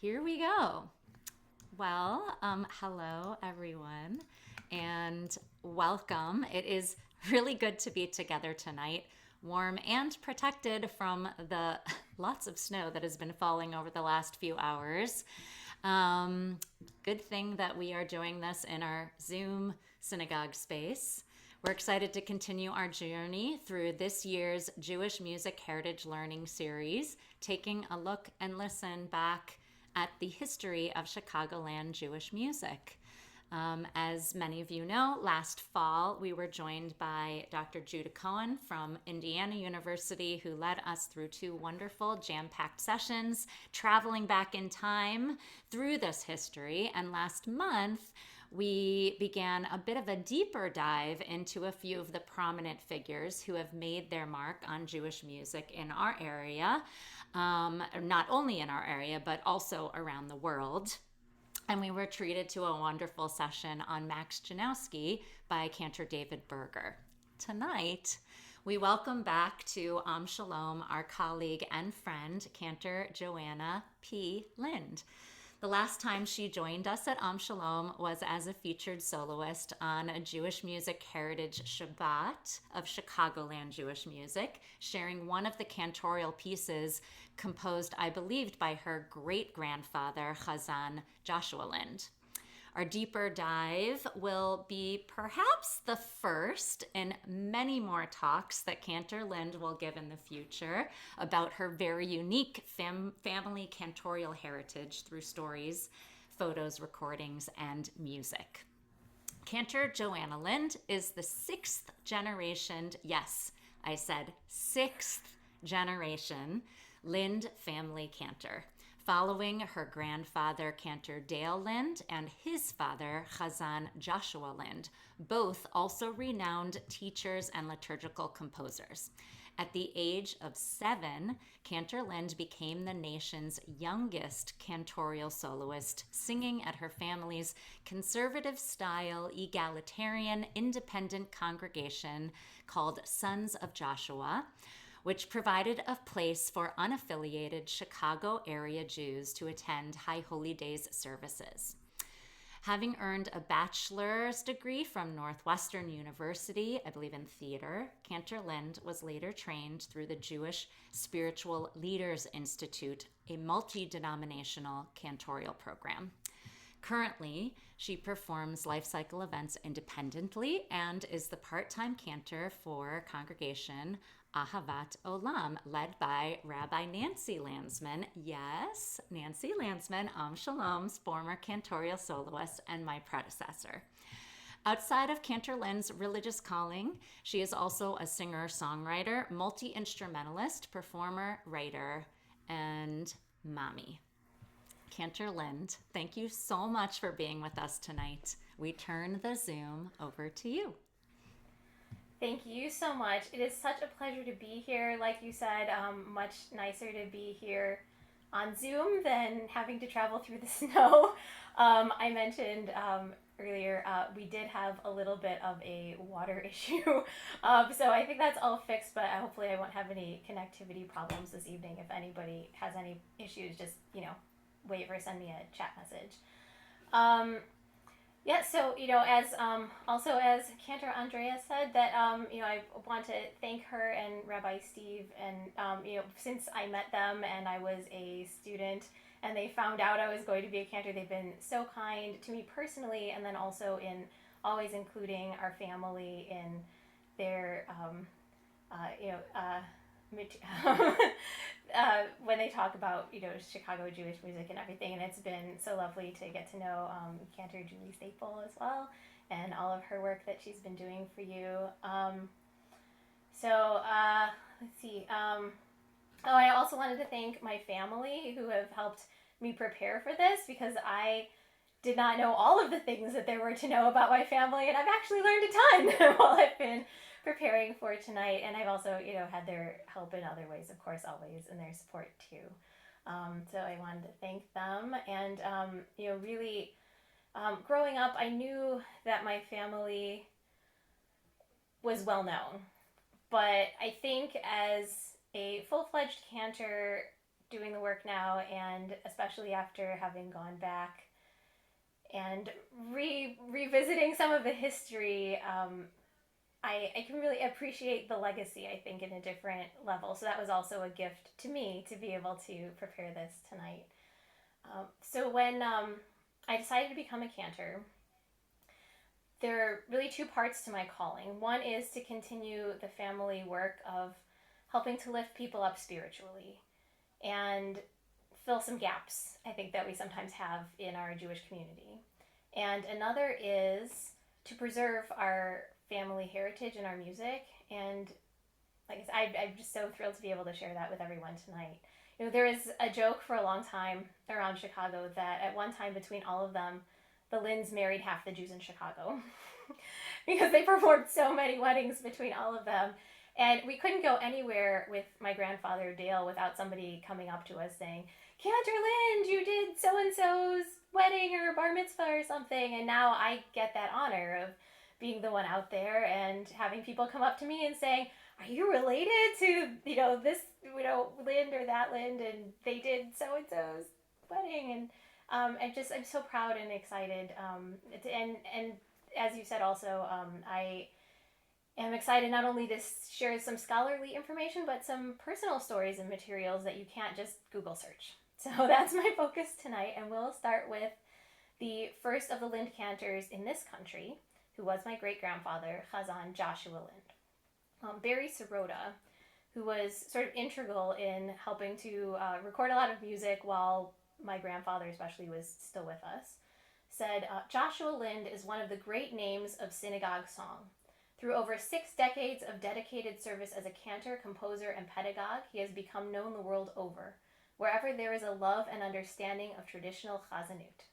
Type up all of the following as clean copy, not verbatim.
Here we go. Well, hello everyone, and welcome. It is really good to be together tonight, warm and protected from the lots of snow that has been falling over the last few hours. Um, Good thing that we are doing this in our Zoom synagogue space. We're excited to continue our journey through this year's Jewish Music Heritage Learning Series, taking a look and listen back at the history of Chicagoland Jewish music. As many of you know, last fall we were joined by Dr. Judah Cohen from Indiana University, who led us through two wonderful jam-packed sessions, traveling back in time through this history. And last month, we began a bit of a deeper dive into a few of the prominent figures who have made their mark on Jewish music in our area, not only in our area, but also around the world. And we were treated to a wonderful session on Max Janowski by Cantor David Berger. Tonight, we welcome back to Am Shalom our colleague and friend, Cantor Joanna P. Lind. The last time she joined us at Am Shalom was as a featured soloist on a Jewish Music Heritage Shabbat of Chicagoland Jewish music, sharing one of the cantorial pieces composed, I believed, by her great-grandfather, Chazan Joshua Lind. Our deeper dive will be perhaps the first in many more talks that Cantor Lind will give in the future about her very unique family cantorial heritage through stories, photos, recordings, and music. Cantor Joanna Lind is the sixth generation, yes, I said sixth generation Lind family cantor, following her grandfather Cantor Dale Lind and his father Chazan Joshua Lind, both also renowned teachers and liturgical composers. At the age of 7, Cantor Lind became the nation's youngest cantorial soloist, singing at her family's conservative-style, egalitarian, independent congregation called Sons of Joshua, which provided a place for unaffiliated Chicago area Jews to attend High Holy Days services. Having earned a bachelor's degree from Northwestern University, I believe in theater, Cantor Lind was later trained through the Jewish Spiritual Leaders Institute, a multi-denominational cantorial program. Currently, she performs life cycle events independently and is the part-time cantor for congregation Ahavat Olam, led by Rabbi Nancy Landsman. Yes, Nancy Landsman, Am Shalom's former cantorial soloist and my predecessor. Outside of Cantor Lind's religious calling, she is also a singer-songwriter, multi-instrumentalist, performer, writer, and mommy. Cantor Lind, thank you so much for being with us tonight. We turn the Zoom over to you. Thank you so much. It is such a pleasure to be here. Like you said, much nicer to be here on Zoom than having to travel through the snow. I mentioned earlier we did have a little bit of a water issue. So I think that's all fixed, but hopefully I won't have any connectivity problems this evening. If anybody has any issues, just, wave or send me a chat message. Yeah, so, as also as Cantor Andrea said, that, I want to thank her and Rabbi Steve, and, since I met them and I was a student and they found out I was going to be a cantor, they've been so kind to me personally, and then also in always including our family in their, when they talk about, Chicago Jewish music and everything. And it's been so lovely to get to know Cantor Julie Staple as well, and all of her work that she's been doing for you. Let's see. I also wanted to thank my family who have helped me prepare for this, because I did not know all of the things that there were to know about my family, and I've actually learned a ton while I've been preparing for tonight. And I've also, had their help in other ways, of course, always, and their support too. So I wanted to thank them. And, really, growing up, I knew that my family was well known. But I think as a full-fledged cantor doing the work now, and especially after having gone back and revisiting some of the history, I can really appreciate the legacy, I think, in a different level. So that was also a gift to me to be able to prepare this tonight. So when I decided to become a cantor, there are really two parts to my calling. One is to continue the family work of helping to lift people up spiritually and fill some gaps, I think, that we sometimes have in our Jewish community. And another is to preserve our family heritage and our music. And like I said, I'm just so thrilled to be able to share that with everyone tonight. You know, there is a joke for a long time around Chicago that at one time between all of them, the Linds married half the Jews in Chicago because they performed so many weddings between all of them. And we couldn't go anywhere with my grandfather Dale without somebody coming up to us saying, Cantor Lind, you did so-and-so's wedding or bar mitzvah or something. And now I get that honor of being the one out there and having people come up to me and saying, are you related to, this, Lind or that Lind, and they did so-and-so's wedding? And I'm so proud and excited. And as you said also, I am excited not only to share some scholarly information, but some personal stories and materials that you can't just Google search. So that's my focus tonight, and we'll start with the first of the Lind cantors in this country, who was my great-grandfather, Chazan Joshua Lind. Barry Sirota, who was sort of integral in helping to record a lot of music while my grandfather especially was still with us, said, Joshua Lind is one of the great names of synagogue song. Through over 6 decades of dedicated service as a cantor, composer, and pedagogue, he has become known the world over, wherever there is a love and understanding of traditional chazanut.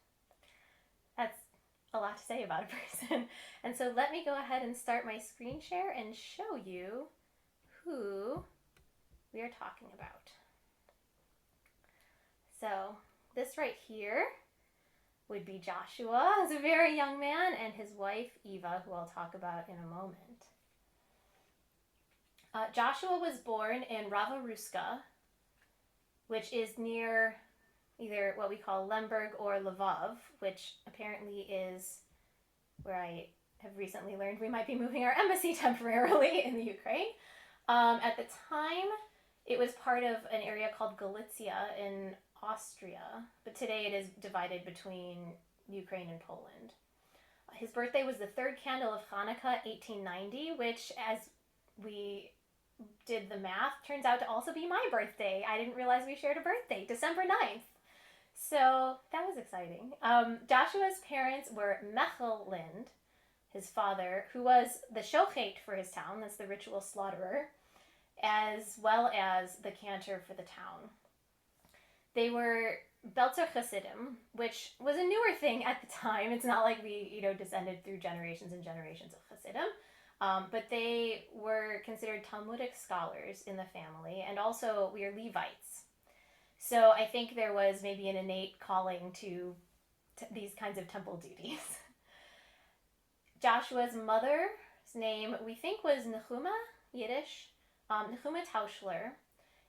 That's a lot to say about a person. And so let me go ahead and start my screen share and show you who we are talking about. So this right here would be Joshua as a very young man, and his wife Eva, who I'll talk about in a moment. Joshua was born in Rava-Ruska, which is near either what we call Lemberg or Lvov, which apparently is where I have recently learned we might be moving our embassy temporarily in the Ukraine. At the time, it was part of an area called Galicia in Austria, but today it is divided between Ukraine and Poland. His birthday was the third candle of Hanukkah, 1890, which, as we did the math, turns out to also be my birthday. I didn't realize we shared a birthday, December 9th. So that was exciting. Joshua's parents were Mechel Lind, his father, who was the shochet for his town, that's the ritual slaughterer, as well as the cantor for the town. They were Belzer Hasidim, which was a newer thing at the time. It's not like we, descended through generations and generations of Hasidim, but they were considered Talmudic scholars in the family, and also we are Levites. So I think there was maybe an innate calling to these kinds of temple duties. Joshua's mother's name, we think, was Nechuma, Yiddish, Nechuma Tauschler.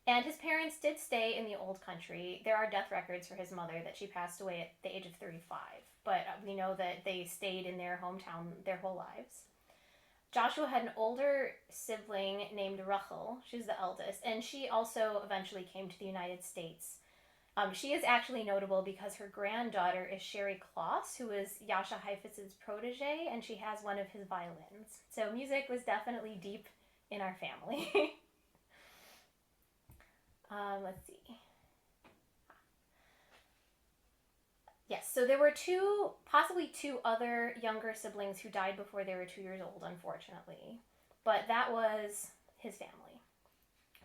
And his parents did stay in the old country. There are death records for his mother that she passed away at the age of 35. But we know that they stayed in their hometown their whole lives. Joshua had an older sibling named Rachel. She's the eldest. And she also eventually came to the United States. She is actually notable because her granddaughter is Sherry Kloss, who is Yasha Heifetz's protege, and she has one of his violins. So music was definitely deep in our family. Let's see. Yes, so there were possibly two other younger siblings who died before they were 2 years old, unfortunately. But that was his family.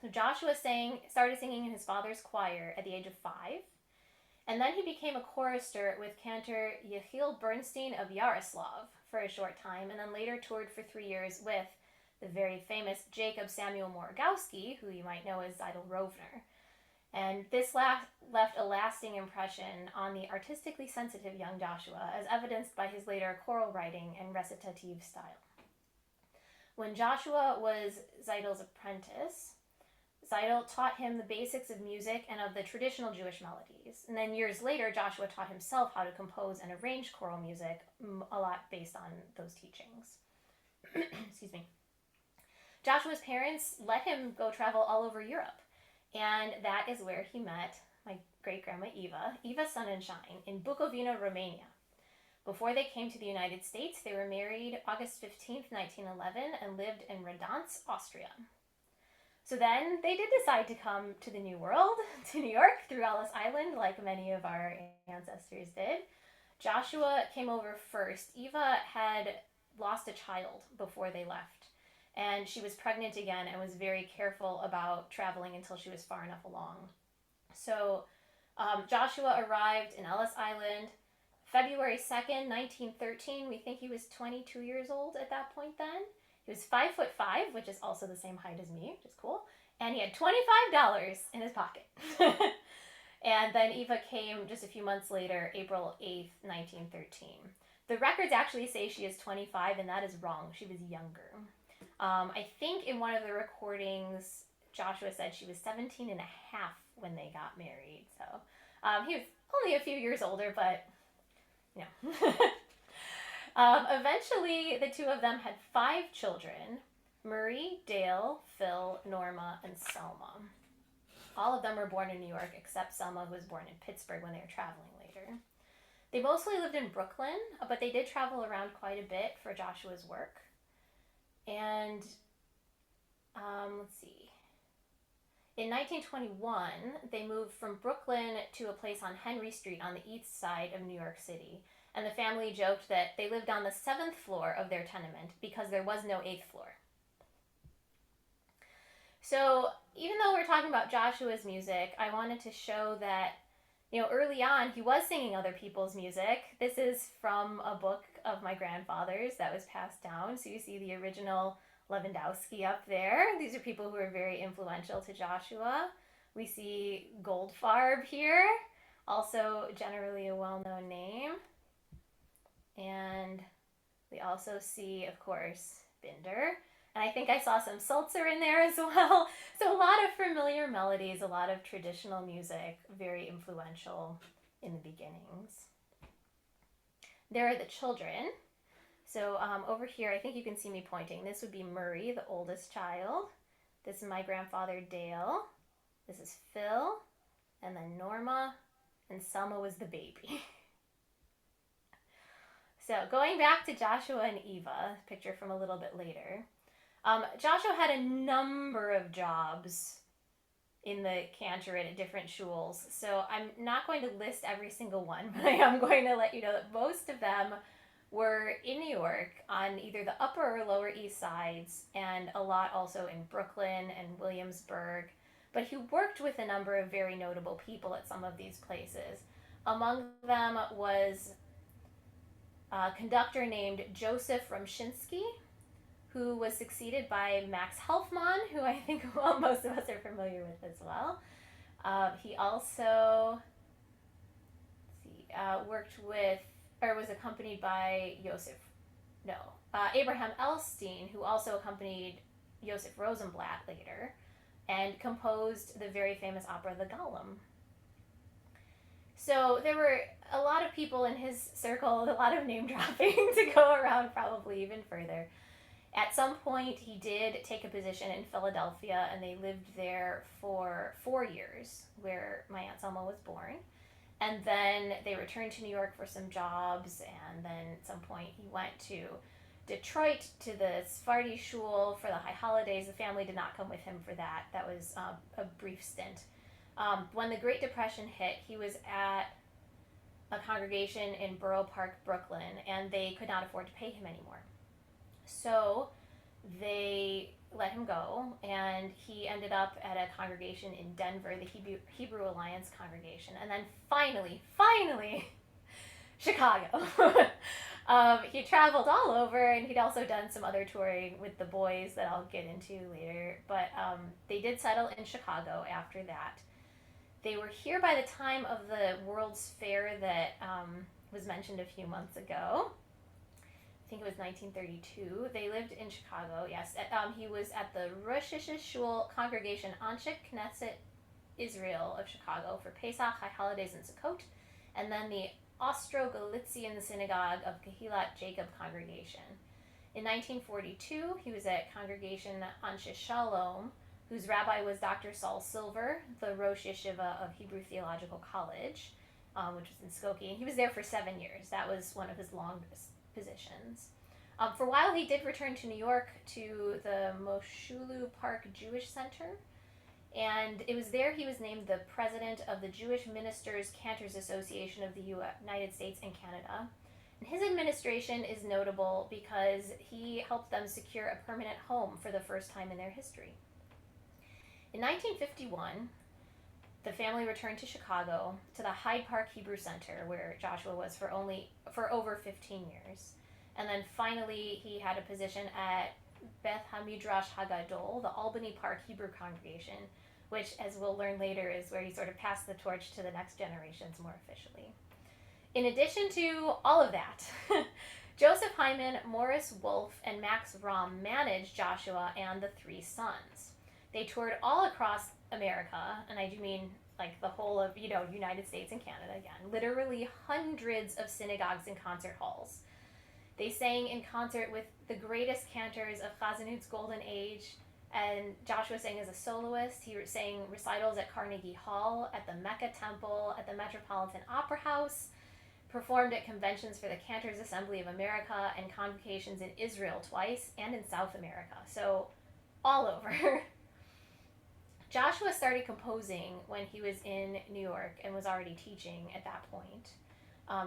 So Joshua started singing in his father's choir at the age of 5. And then he became a chorister with Cantor Yechiel Bernstein of Yaroslav for a short time, and then later toured for 3 years with the very famous Jacob Samuel Morgowski, who you might know as Zeidel Rovner. And this left a lasting impression on the artistically sensitive young Joshua, as evidenced by his later choral writing and recitative style. When Joshua was Zeidel's apprentice, Seidel taught him the basics of music and of the traditional Jewish melodies. And then years later, Joshua taught himself how to compose and arrange choral music, a lot based on those teachings. Excuse me. Joshua's parents let him go travel all over Europe. And that is where he met my great-grandma Eva Sun and Shine, in Bukovina, Romania. Before they came to the United States, they were married August 15th, 1911, and lived in Radanz, Austria. So then they did decide to come to the New World, to New York, through Ellis Island, like many of our ancestors did. Joshua came over first. Eva had lost a child before they left, and she was pregnant again and was very careful about traveling until she was far enough along. So Joshua arrived in Ellis Island February 2nd, 1913. We think he was 22 years old at that point then. He was 5'5", which is also the same height as me, which is cool. And he had $25 in his pocket. And then Eva came just a few months later, April 8th, 1913. The records actually say she is 25, and that is wrong. She was younger. I think in one of the recordings, Joshua said she was 17 and a half when they got married. So he was only a few years older, but, you know. Eventually, the two of them had 5 children: Marie, Dale, Phil, Norma, and Selma. All of them were born in New York, except Selma, who was born in Pittsburgh when they were traveling later. They mostly lived in Brooklyn, but they did travel around quite a bit for Joshua's work. And, let's see. In 1921, they moved from Brooklyn to a place on Henry Street on the east side of New York City. And the family joked that they lived on the 7th floor of their tenement because there was no 8th floor. So even though we're talking about Joshua's music, I wanted to show that, early on he was singing other people's music. This is from a book of my grandfather's that was passed down. So you see the original Lewandowski up there. These are people who are very influential to Joshua. We see Goldfarb here, also generally a well-known name. And we also see, of course, Binder. And I think I saw some Sulzer in there as well. So a lot of familiar melodies, a lot of traditional music, very influential in the beginnings. There are the children. So over here, I think you can see me pointing. This would be Murray, the oldest child. This is my grandfather, Dale. This is Phil. And then Norma. And Selma was the baby. So going back to Joshua and Eva, picture from a little bit later, Joshua had a number of jobs in the Cantorate at different shuls. So I'm not going to list every single one, but I am going to let you know that most of them were in New York on either the upper or lower east sides, and a lot also in Brooklyn and Williamsburg. But he worked with a number of very notable people at some of these places. Among them was a conductor named Joseph Rumshinsky, who was succeeded by Max Helfman, who I think most of us are familiar with as well. He also worked with, or was accompanied by Abraham Elstein, who also accompanied Joseph Rosenblatt later, and composed the very famous opera The Golem. So there were a lot of people in his circle, a lot of name dropping to go around, probably even further. At some point, he did take a position in Philadelphia, and they lived there for 4 years, where my Aunt Selma was born. And then they returned to New York for some jobs, and then at some point he went to Detroit to the Sephardi shul for the high holidays. The family did not come with him for that. That was a brief stint. When the Great Depression hit, he was at a congregation in Borough Park, Brooklyn, and they could not afford to pay him anymore. So they let him go, and he ended up at a congregation in Denver, the Hebrew Alliance congregation, and then finally, Chicago. He traveled all over, and he'd also done some other touring with the boys that I'll get into later, but they did settle in Chicago after that. They were here by the time of the World's Fair that was mentioned a few months ago. think it was 1932. They lived in Chicago, yes. He was at the Rosh Shul congregation Anshe Knesset Israel of Chicago for Pesach, High Holidays, and Sukkot, and then the Austro-Galician Synagogue of Kehilat Jacob congregation. In 1942, he was at congregation Am Shalom, whose rabbi was Dr. Saul Silver, the Rosh Yeshiva of Hebrew Theological College, which was in Skokie, and he was there for 7 years. That was one of his longest positions. For a while, he did return to New York to the Moshulu Park Jewish Center, and it was there he was named the president of the Jewish Ministers Cantors Association of the United States and Canada. And his administration is notable because he helped them secure a permanent home for the first time in their history. In 1951, the family returned to Chicago to the Hyde Park Hebrew Center, where Joshua was for over 15 years. And then finally, he had a position at Beth HaMidrash HaGadol, the Albany Park Hebrew congregation, which, as we'll learn later, is where he sort of passed the torch to the next generations more officially. In addition to all of that, Joseph Hyman, Morris Wolfe, and Max Rom managed Joshua and the three sons. They toured all across America, and I do mean like the whole of, United States and Canada again, literally hundreds of synagogues and concert halls. They sang in concert with the greatest cantors of Chazanut's golden age, and Joshua sang as a soloist. He sang recitals at Carnegie Hall, at the Mecca Temple, at the Metropolitan Opera House, performed at conventions for the Cantors Assembly of America and convocations in Israel twice and in South America. So all over. Joshua started composing when he was in New York and was already teaching at that point.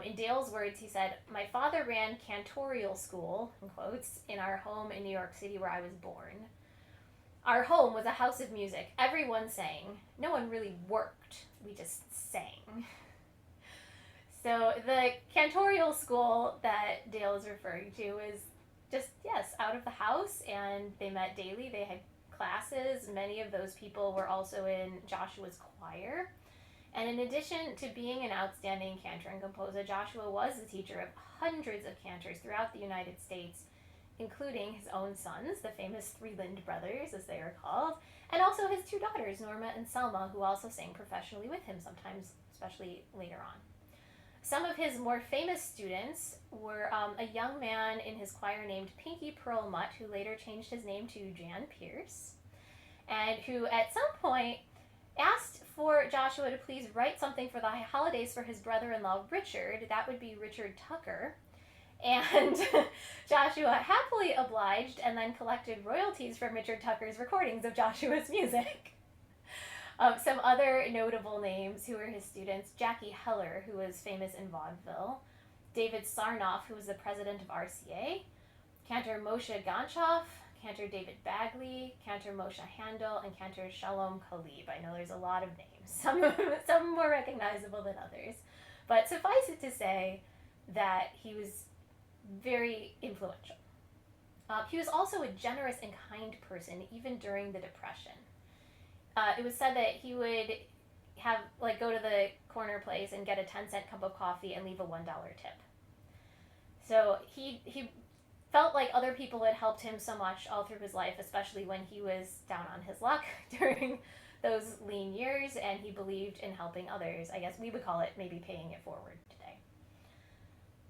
In Dale's words, he said, "My father ran cantorial school," in quotes, "in our home in New York City where I was born. Our home was a house of music. Everyone sang. No one really worked. We just sang." So the cantorial school that Dale is referring to is just, yes, out of the house, and they met daily. They had classes. Many of those people were also in Joshua's choir. And in addition to being an outstanding cantor and composer, Joshua was the teacher of hundreds of cantors throughout the United States, including his own sons, the famous Three Lind brothers, as they are called, and also his two daughters, Norma and Selma, who also sang professionally with him sometimes, especially later on. Some of his more famous students were a young man in his choir named Pinky Perlmutt, who later changed his name to Jan Pierce, and who at some point asked for Joshua to please write something for the holidays for his brother-in-law Richard. That would be Richard Tucker. And Joshua happily obliged and then collected royalties from Richard Tucker's recordings of Joshua's music. Some other notable names who were his students: Jackie Heller, who was famous in vaudeville; David Sarnoff, who was the president of RCA; Cantor Moshe Gonchoff; Cantor David Bagley; Cantor Moshe Handel; and Cantor Shalom Kalib. I know there's a lot of names, some more recognizable than others. But suffice it to say that he was very influential. He was also a generous and kind person, even during the Depression. It was said that he would go to the corner place and get a 10-cent cup of coffee and leave a $1 tip. So he felt like other people had helped him so much all through his life, especially when he was down on his luck during those lean years, and he believed in helping others. I guess we would call it maybe paying it forward today.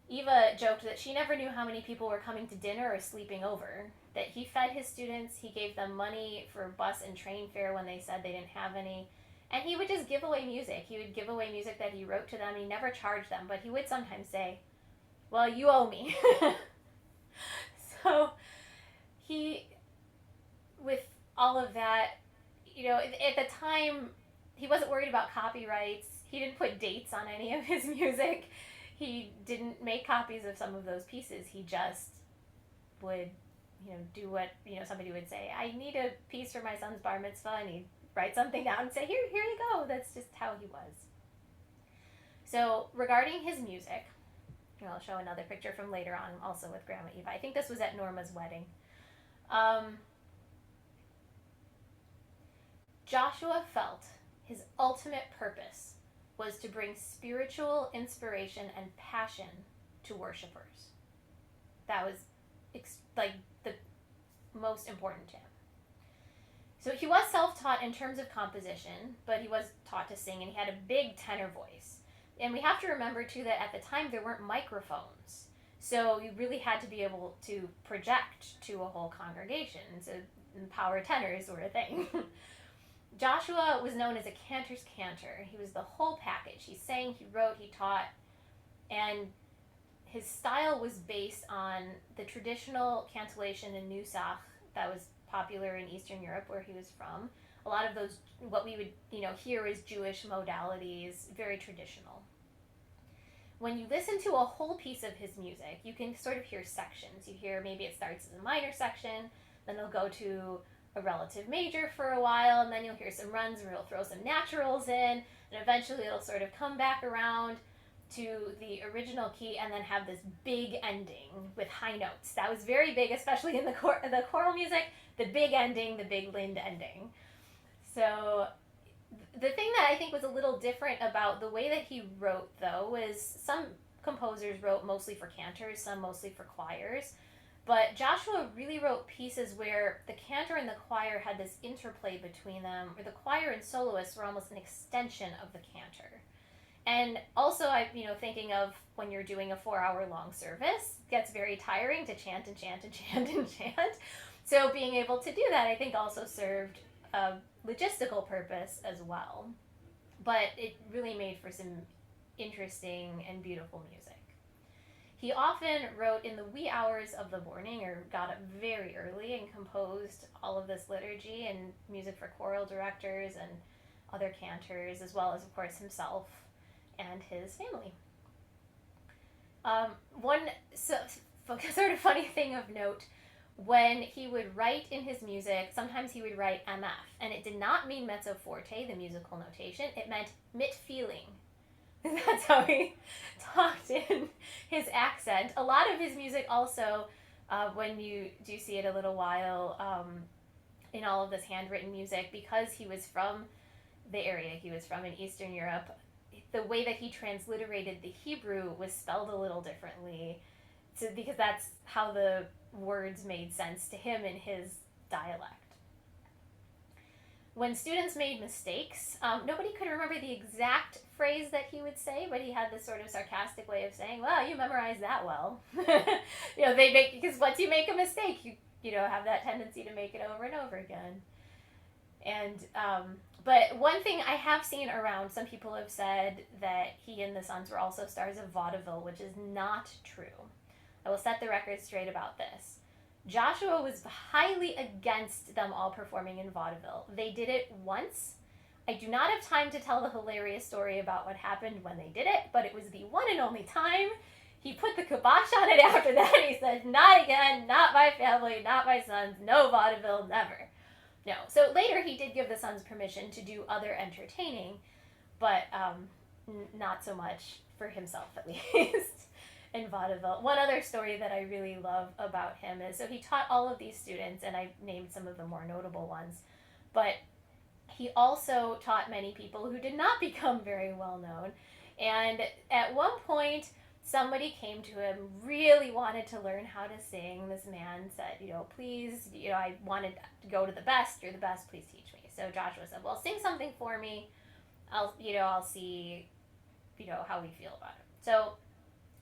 Eva joked that she never knew how many people were coming to dinner or sleeping over, that he fed his students, he gave them money for bus and train fare when they said they didn't have any, and he would just give away music. He would give away music that he wrote to them. He never charged them, but he would sometimes say, "Well, you owe me." So he, with all of that, at the time, he wasn't worried about copyrights. He didn't put dates on any of his music. He didn't make copies of some of those pieces. He just would, do what, somebody would say, "I need a piece for my son's bar mitzvah," and he'd write something down and say, here you go. That's just how he was. So regarding his music, I'll show another picture from later on, also with Grandma Eva. I think this was at Norma's wedding. Joshua felt his ultimate purpose was to bring spiritual inspiration and passion to worshipers. that was like the most important to him. So he was self-taught in terms of composition, but he was taught to sing, and he had a big tenor voice. And we have to remember, too, that at the time there weren't microphones. So you really had to be able to project to a whole congregation. So power tenors were a thing. Joshua was known as a cantor's cantor. He was the whole package. He sang, he wrote, he taught, and his style was based on the traditional cantillation and nusach that was popular in Eastern Europe, where he was from. A lot of those, what we would hear as Jewish modalities, very traditional. When you listen to a whole piece of his music, you can sort of hear sections. You hear maybe it starts as a minor section, then they'll go to a relative major for a while, and then you'll hear some runs where he'll throw some naturals in, and eventually it'll sort of come back around to the original key and then have this big ending with high notes. That was very big, especially in the choral music, the big ending, the big Lind ending. So the thing that I think was a little different about the way that he wrote, though, was some composers wrote mostly for cantors, some mostly for choirs. But Joshua really wrote pieces where the cantor and the choir had this interplay between them, where the choir and soloists were almost an extension of the cantor. And also, thinking of when you're doing a 4-hour-long service, it gets very tiring to chant and chant and chant and chant. So being able to do that, I think, also served a logistical purpose as well. But it really made for some interesting and beautiful music. He often wrote in the wee hours of the morning, or got up very early and composed all of this liturgy and music for choral directors and other cantors, as well as, of course, himself and his family. One sort of funny thing of note, when he would write in his music, sometimes he would write MF, and it did not mean mezzo forte, the musical notation. It meant mit feeling. That's how he talked in his accent. A lot of his music also, when you do see it a little while in all of this handwritten music, because he was from the area he was from in Eastern Europe, the way that he transliterated the Hebrew was spelled a little differently, because that's how the words made sense to him in his dialect. When students made mistakes, nobody could remember the exact phrase that he would say, but he had this sort of sarcastic way of saying, "Well, you memorized that well." Because once you make a mistake, you have that tendency to make it over and over again. And but one thing I have seen around, some people have said that he and the Sons were also stars of vaudeville, which is not true. I will set the record straight about this. Joshua was highly against them all performing in vaudeville. They did it once. I do not have time to tell the hilarious story about what happened when they did it, but it was the one and only time. He put the kibosh on it after that. He said, "Not again, not my family, not my sons, no vaudeville, never." No. So later he did give the Sons permission to do other entertaining, but not so much for himself, at least. In vaudeville. One other story that I really love about him is, so he taught all of these students, and I named some of the more notable ones, but he also taught many people who did not become very well known. And at one point, somebody came to him, really wanted to learn how to sing. This man said, "Please, I wanted to go to the best. You're the best. Please teach me." So Joshua said, "Well, sing something for me. I'll see, how we feel about it." So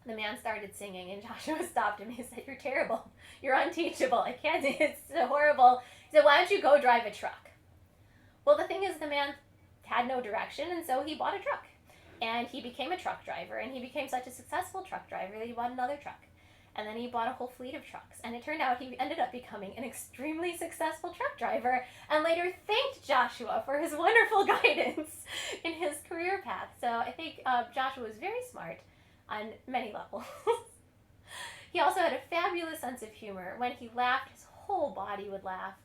the man started singing, and Joshua stopped him. He said, "You're terrible. You're unteachable. I can't do it. It's so horrible." He said, "Why don't you go drive a truck?" Well, the thing is, the man had no direction, and so he bought a truck. And he became a truck driver, and he became such a successful truck driver that he bought another truck. And then he bought a whole fleet of trucks. And it turned out he ended up becoming an extremely successful truck driver, and later thanked Joshua for his wonderful guidance in his career path. So I think Joshua was very smart on many levels. He also had a fabulous sense of humor. When he laughed, his whole body would laugh.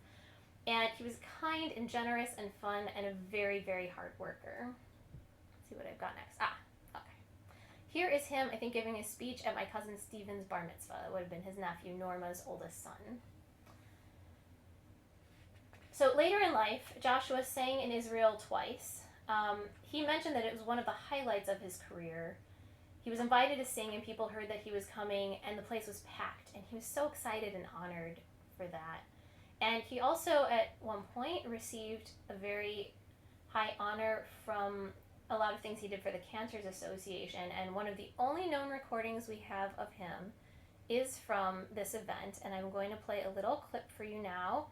And he was kind and generous and fun and a very, very hard worker. Let's see what I've got next. Okay. Here is him, I think, giving a speech at my cousin Stephen's bar mitzvah. It would have been his nephew Norma's oldest son. So later in life, Joshua sang in Israel twice. He mentioned that it was one of the highlights of his career. he was invited to sing, and people heard that he was coming, and the place was packed, and he was so excited and honored for that. And he also, at one point, received a very high honor from a lot of things he did for the Cantors Association, and one of the only known recordings we have of him is from this event, and I'm going to play a little clip for you now.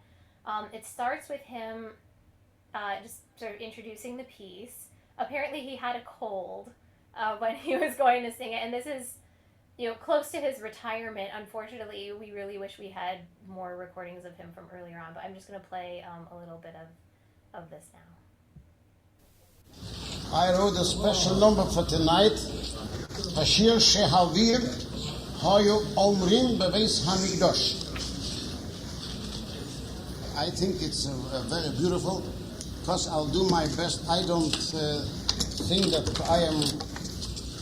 It starts with him just sort of introducing the piece. Apparently he had a cold when he was going to sing it, and this is close to his retirement. Unfortunately, we really wish we had more recordings of him from earlier on, but I'm just going to play a little bit of this now. I wrote a special number for tonight. Hashir Shehavir Hayu Omrim Beveis Hamikdash. I think it's very beautiful, because I'll do my best. I don't think that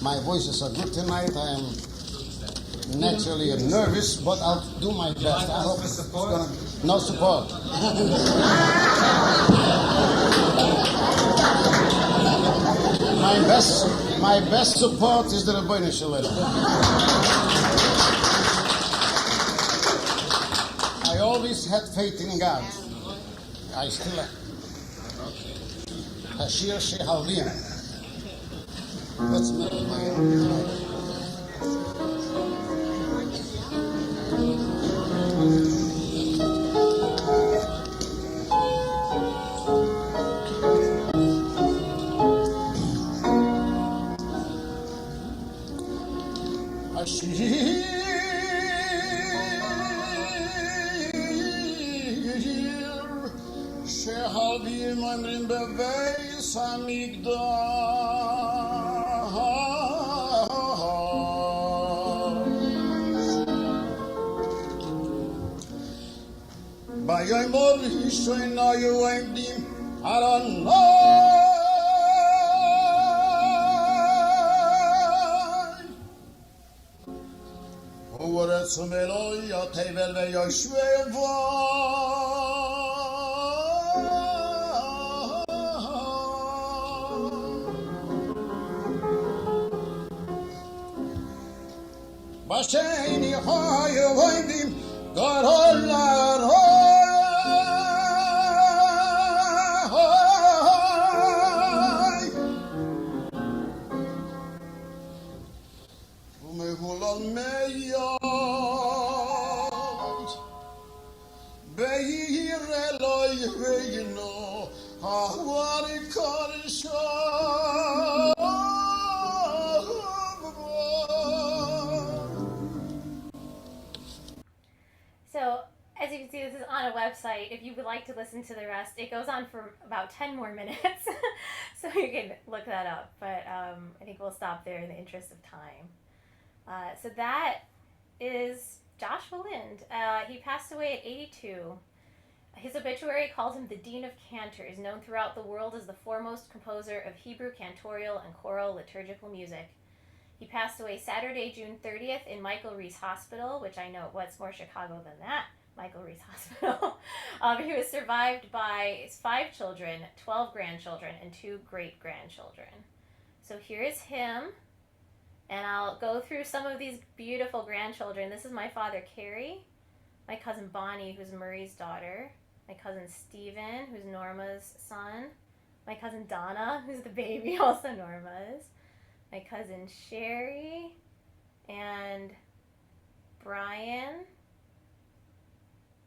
my voices are good tonight. I am naturally nervous, but I'll do my best. I hope it's gonna... No support. My best support is the Rebbeinu Shalom. I always had faith in God. I still have. Hashir Shehavim. Let's make it Shehavim Amrim Beveis Hamikdash Bayom Rishon Ayu Emdim Aranai Uvaretzum Eloi Yatevel Ve'Yoshveva. Basheni Hayu Emdim Garolar Umehulal Meyad Beir Eloi Reino Ahwari Karisha. So, as you can see, this is on a website. If you would like to listen to the rest, it goes on for about 10 more minutes. So you can look that up. But I think we'll stop there in the interest of time. So that is Joshua Lind. He passed away at 82. His obituary called him the Dean of Cantors, known throughout the world as the foremost composer of Hebrew cantorial and choral liturgical music. He passed away Saturday, June 30th in Michael Reese Hospital, which I know what's more Chicago than that, Michael Reese Hospital. He was survived by his 5 children, 12 grandchildren, and 2 great-grandchildren. So here is him, and I'll go through some of these beautiful grandchildren. This is my father, Carrie, my cousin Bonnie, who's Murray's daughter, my cousin Stephen, who's Norma's son, my cousin Donna, who's the baby, also Norma's, my cousin Sherry, and Brian,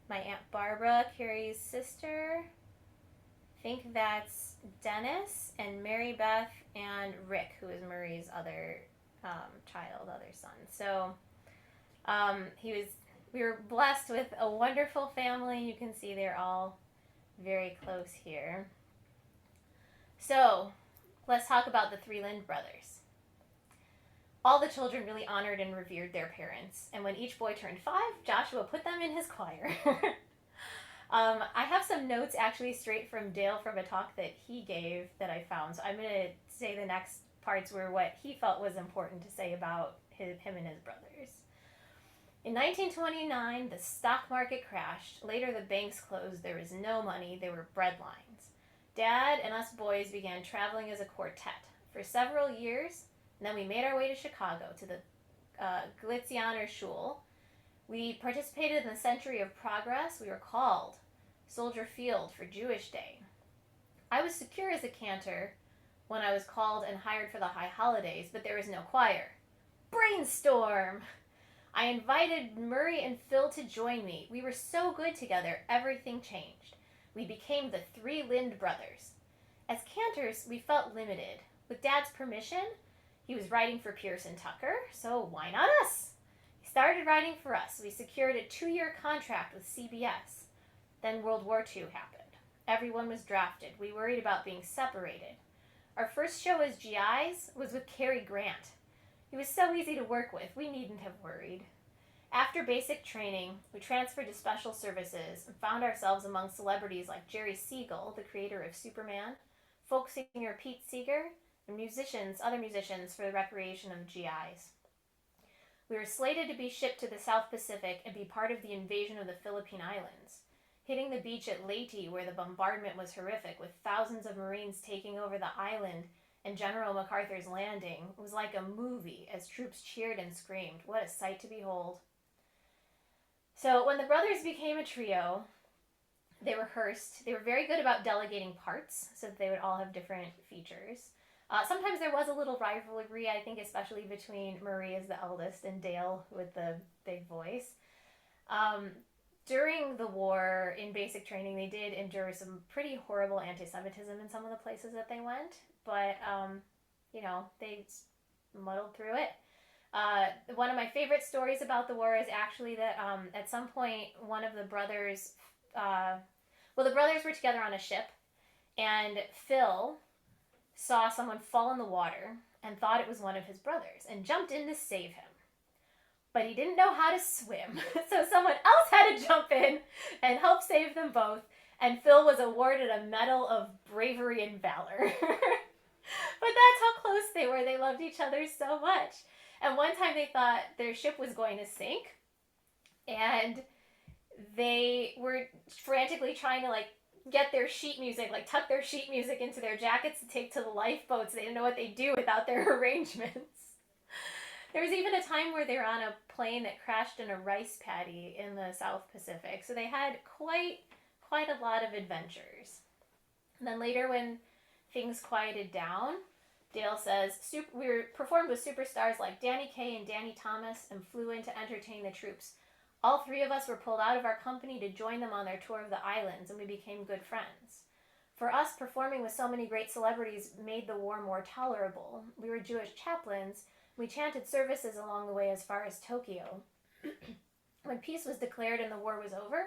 my Aunt Barbara, Carrie's sister. I think that's Dennis and Mary Beth and Rick, who is Murray's other other son. So we were blessed with a wonderful family. You can see they're all very close here. So let's talk about the 3 Lind brothers. All the children really honored and revered their parents, and when each boy turned 5, Joshua put them in his choir. I have some notes actually straight from Dale from a talk that he gave that I found, so I'm going to say the next parts were what he felt was important to say about him and his brothers. In 1929, the stock market crashed. Later, the banks closed. There was no money. There were bread lines. Dad and us boys began traveling as a quartet. For several years, And then we made our way to Chicago to the Glitzianer Schule. We participated in the Century of Progress. We were called Soldier Field for Jewish Day. I was secure as a cantor when I was called and hired for the high holidays, but there was no choir. Brainstorm! I invited Murray and Phil to join me. We were so good together, everything changed. We became the three Lind brothers. As cantors, we felt limited. With Dad's permission, he was writing for Pearson Tucker, so why not us? He started writing for us. We secured a 2-year contract with CBS. Then World War II happened. Everyone was drafted. We worried about being separated. Our first show as GIs was with Cary Grant. He was so easy to work with, we needn't have worried. After basic training, we transferred to special services and found ourselves among celebrities like Jerry Siegel, the creator of Superman, folk singer Pete Seeger, and other musicians for the recreation of GIs. We were slated to be shipped to the South Pacific and be part of the invasion of the Philippine Islands. Hitting the beach at Leyte, where the bombardment was horrific, with thousands of Marines taking over the island and General MacArthur's landing, was like a movie as troops cheered and screamed. What a sight to behold. So when the brothers became a trio, they rehearsed. They were very good about delegating parts so that they would all have different features. Sometimes there was a little rivalry, I think, especially between Marie as the eldest and Dale with the big voice. During the war, in basic training, they did endure some pretty horrible anti-Semitism in some of the places that they went, but, they muddled through it. One of my favorite stories about the war is actually that at some point, one of the brothers, the brothers were together on a ship, and Phil saw someone fall in the water and thought it was one of his brothers and jumped in to save him. But he didn't know how to swim, so someone else had to jump in and help save them both, and Phil was awarded a Medal of Bravery and Valor. But that's how close they were. They loved each other so much. And one time they thought their ship was going to sink, and they were frantically trying to, get their sheet music, tuck their sheet music into their jackets to take to the lifeboats. They didn't know what they'd do without their arrangements. There was even a time where they were on a plane that crashed in a rice paddy in the South Pacific. So they had quite a lot of adventures. And then later when things quieted down, Dale says, we were performed with superstars like Danny Kaye and Danny Thomas and flew in to entertain the troops. All three of us were pulled out of our company to join them on their tour of the islands, and we became good friends. For us, performing with so many great celebrities made the war more tolerable. We were Jewish chaplains. We chanted services along the way as far as Tokyo. When peace was declared and the war was over,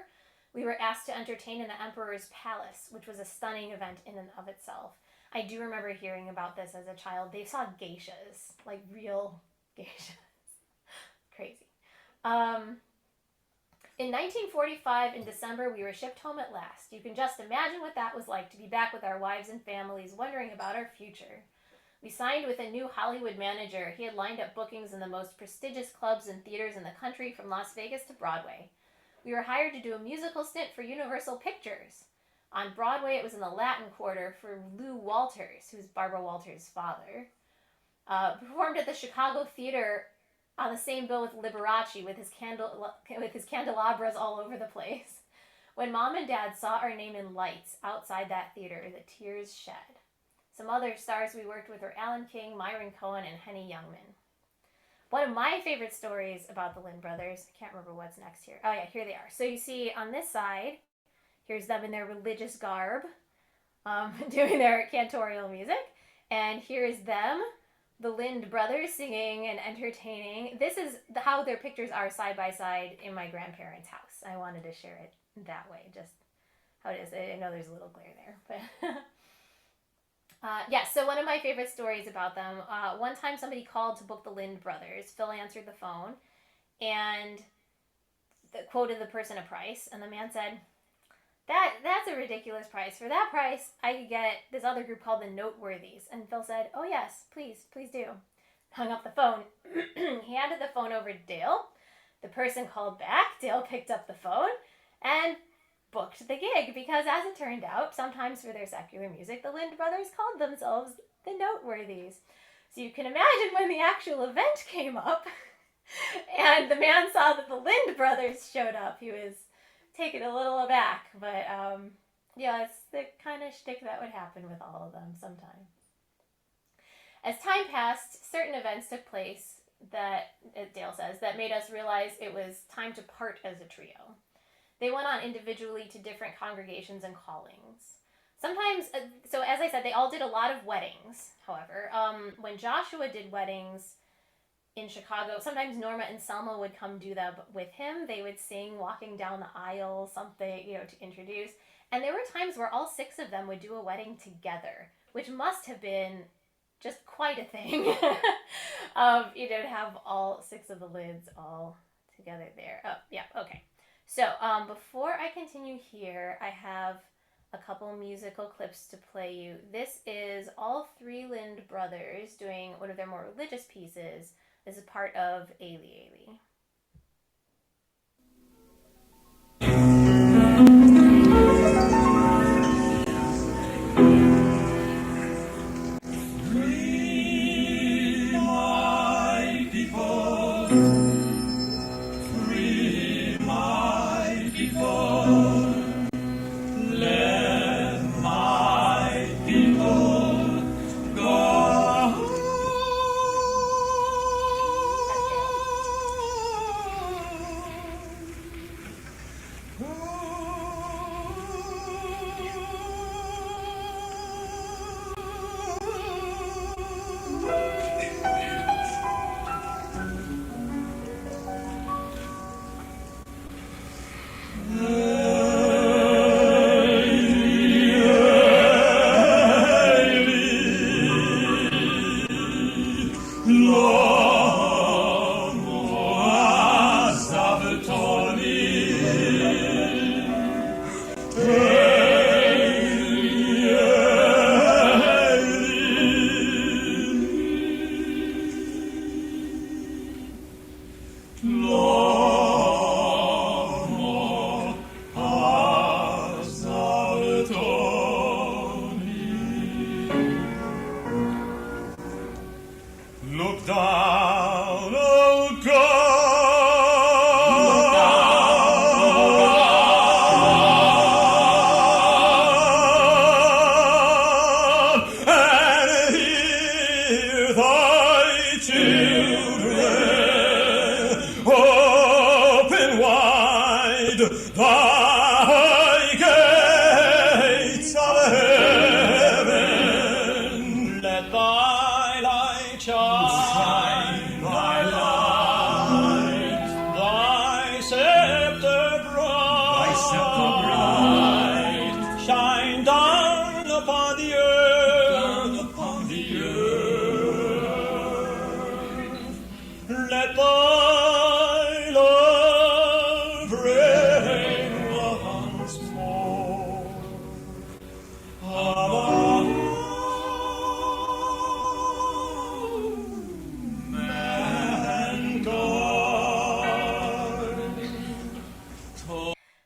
we were asked to entertain in the Emperor's Palace, which was a stunning event in and of itself. I do remember hearing about this as a child. They saw geishas, real geishas. Crazy. In 1945, in December, we were shipped home at last. You can just imagine what that was like to be back with our wives and families, wondering about our future. We signed with a new Hollywood manager. He had lined up bookings in the most prestigious clubs and theaters in the country, from Las Vegas to Broadway. We were hired to do a musical stint for Universal Pictures. On Broadway, it was in the Latin Quarter for Lou Walters, who's Barbara Walters' father. Performed at the Chicago Theater on the same bill with Liberace, with his candelabras all over the place. When Mom and Dad saw our name in lights outside that theater, the tears shed. Some other stars we worked with were Alan King, Myron Cohen, and Henny Youngman. One of my favorite stories about the Lind brothers, I can't remember what's next here. Oh yeah, here they are. So you see on this side, here's them in their religious garb, doing their cantorial music. And here's them, the Lind brothers, singing and entertaining. This is how their pictures are side by side in my grandparents' house. I wanted to share it that way, just how it is. I know there's a little glare there, but... So one of my favorite stories about them, one time somebody called to book the Lind brothers. Phil answered the phone and quoted the person a price, and the man said, that's a ridiculous price. For that price, I could get this other group called the Noteworthies. And Phil said, oh yes, please do. Hung up the phone. He handed the phone over to Dale. The person called back. Dale picked up the phone and booked the gig, because as it turned out, sometimes for their secular music, the Lind brothers called themselves the Noteworthies. So you can imagine when the actual event came up and the man saw that the Lind brothers showed up, he was taken a little aback. But yeah, it's the kind of shtick that would happen with all of them sometimes. As time passed, certain events took place that, Dale says, that made us realize it was time to part as a trio. They went on individually to different congregations and callings. Sometimes, so as I said, they all did a lot of weddings, however. When Joshua did weddings in Chicago, sometimes Norma and Selma would come do them with him. They would sing walking down the aisle, something, to introduce. And there were times where all 6 of them would do a wedding together, which must have been just quite a thing. To have all 6 of the Linds all together there. Oh, yeah, okay. So, before I continue here, I have a couple musical clips to play you. This is all 3 Lind brothers doing one of their more religious pieces. This is part of Ailey Ailey.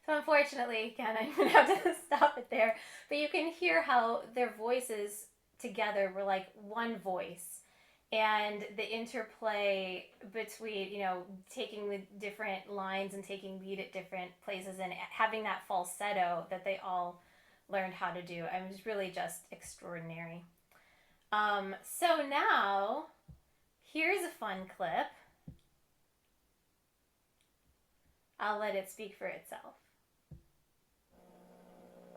Unfortunately, again, I'm going to have to stop it there. But you can hear how their voices together were like one voice. And the interplay between, taking the different lines and taking lead at different places and having that falsetto that they all learned how to do. It was really just extraordinary. So now, here's a fun clip. I'll let it speak for itself.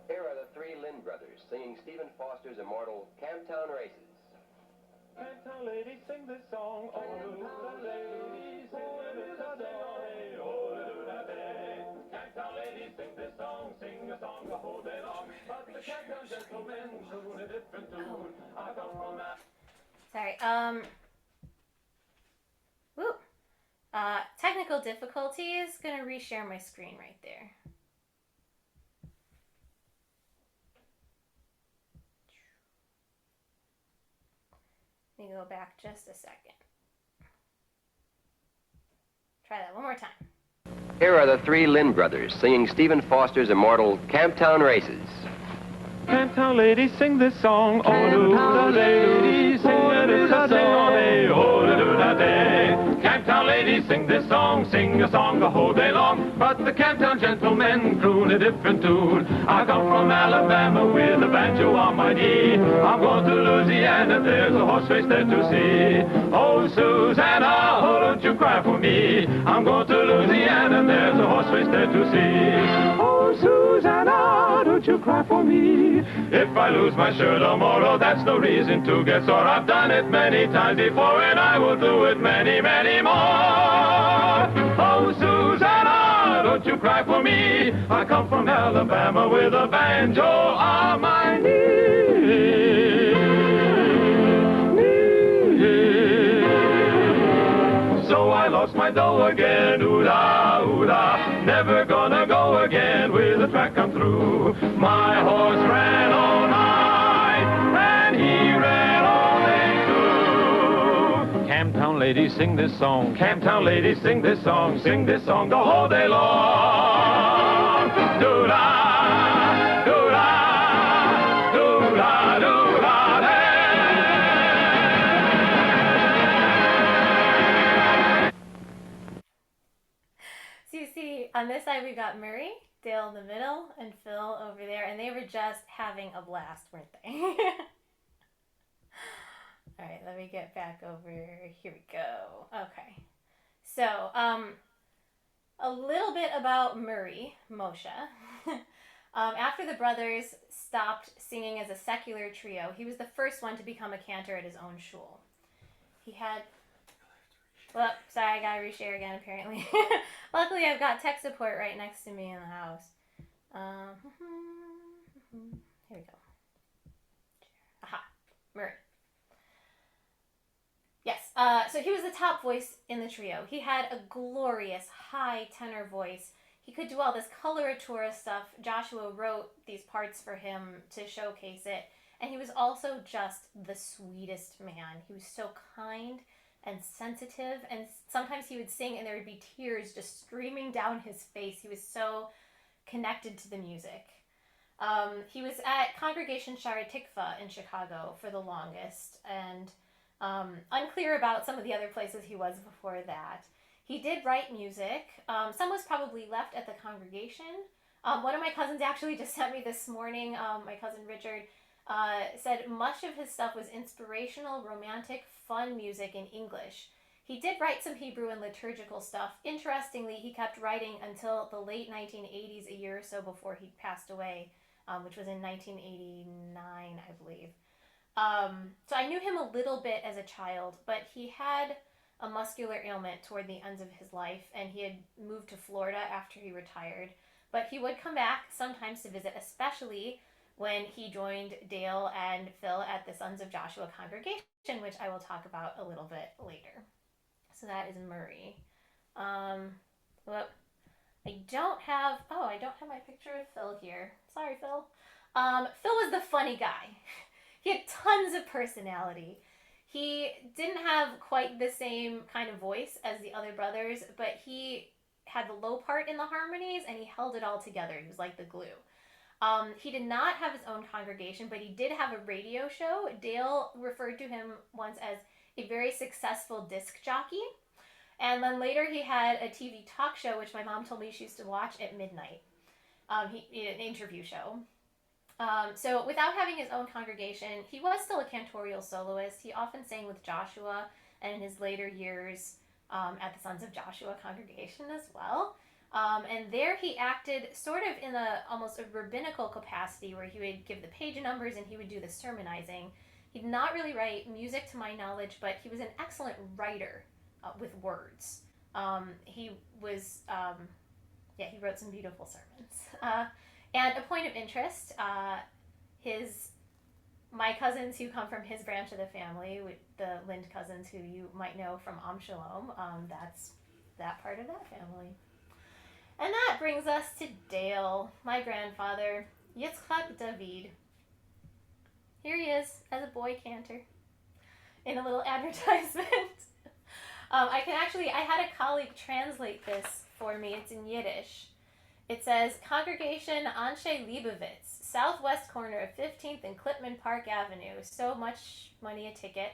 Here are the 3 Lind brothers singing Stephen Foster's immortal Camptown Races. Camptown ladies sing this song, oh do the ladies sing this song, oh do the Camptown ladies sing this song, sing a song the whole day long, but the Camptown gentlemen tune a different tune. I come from that. Sorry, technical difficulties. Gonna reshare my screen right there. Let me go back just a second. Try that one more time. Here are the 3 Lind brothers singing Stephen Foster's immortal Camptown Races. Camptown ladies sing this song, oh do the ladies sing this song. Camptown ladies sing this song, sing a song the whole day long. But the Camptown gentlemen croon a different tune. I come from Alabama with a banjo on my knee. I'm going to Louisiana, there's a horse race there to see. Oh, Susanna, oh, don't you cry for me. I'm going to Louisiana, there's a horse race there to see. Oh, Susanna, don't you cry for me. If I lose my shirt tomorrow, that's no reason to get sore. I've done it many times before, and I will do it many, many more. Oh, Susanna, don't you cry for me. I come from Alabama with a banjo on my knee. So I lost my dough again, ooh-da, ooh-da. Never gonna go again with the track come through. My horse ran all night, and he ran all day too. Camptown ladies sing this song, Camptown ladies sing this song the whole day long. Do-da, do-da, do-da, do-da, hey. So you see, on this side we've got Murray, Dale in the middle, and Phil over there, and they were just having a blast, weren't they? All right, let me get back over. Here we go. Okay. So, a little bit about Murray, Moshe. After the brothers stopped singing as a secular trio, he was the first one to become a cantor at his own shul. He had... Well, sorry, I gotta reshare again, apparently. Luckily, I've got tech support right next to me in the house. Here we go. Aha, Murray. Yes, so he was the top voice in the trio. He had a glorious high tenor voice. He could do all this coloratura stuff. Joshua wrote these parts for him to showcase it. And he was also just the sweetest man. He was so kind and sensitive. And sometimes he would sing and there would be tears just streaming down his face. He was so connected to the music. He was at Congregation Shari Tikva in Chicago for the longest. And unclear about some of the other places he was before that. He did write music. Some was probably left at the congregation. One of my cousins actually just sent me this morning, my cousin Richard, said much of his stuff was inspirational, romantic, fun music in English. He did write some Hebrew and liturgical stuff. Interestingly, he kept writing until the late 1980s, a year or so before he passed away, which was in 1989, I believe. So I knew him a little bit as a child, but he had a muscular ailment toward the ends of his life, and he had moved to Florida after he retired. But he would come back sometimes to visit, especially when he joined Dale and Phil at the Sons of Joshua congregation, which I will talk about a little bit later. So that is Murray. Whoop. I don't have my picture of Phil here. Sorry, Phil. Phil was the funny guy. He had tons of personality. He didn't have quite the same kind of voice as the other brothers, but he had the low part in the harmonies and he held it all together. He was like the glue. He did not have his own congregation, but he did have a radio show. Dale referred to him once as a very successful disc jockey. And then later he had a TV talk show, which my mom told me she used to watch at midnight. He had an interview show. So without having his own congregation, he was still a cantorial soloist. He often sang with Joshua, and in his later years at the Sons of Joshua congregation as well. And there he acted sort of in almost a rabbinical capacity where he would give the page numbers and he would do the sermonizing. He did not really write music to my knowledge, but he was an excellent writer with words. He wrote some beautiful sermons. And a point of interest, my cousins who come from his branch of the family, the Lind cousins who you might know from Am Shalom, that's that part of that family. And that brings us to Dale, my grandfather, Yitzchak David. Here he is as a boy cantor in a little advertisement. I had a colleague translate this for me. It's in Yiddish. It says, Congregation Anshe Leibovitz, southwest corner of 15th and Clipman Park Avenue. So much money a ticket.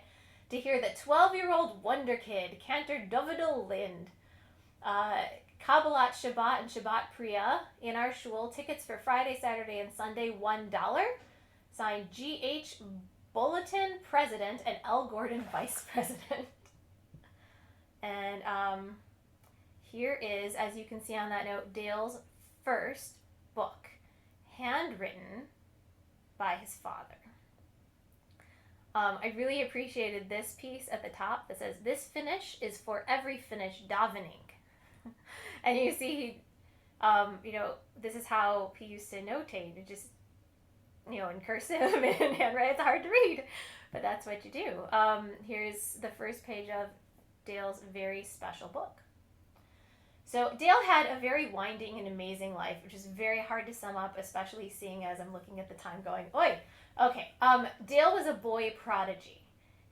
to hear the 12-year-old wonder kid, Cantor Joanna, Kabbalat Shabbat and Shabbat Priya in our shul. Tickets for Friday, Saturday, and Sunday, $1. Signed G.H. Bulletin, President, and L. Gordon, Vice President. And here is, as you can see on that note, Dale's first book, handwritten by his father. I really appreciated this piece at the top that says, "This finish is for every Finnish davening." And you see, this is how he used to notate. It just, in cursive and in handwriting, it's hard to read, but that's what you do. Here's the first page of Dale's very special book. So Dale had a very winding and amazing life, which is very hard to sum up, especially seeing as I'm looking at the time going, oi, okay. Dale was a boy prodigy.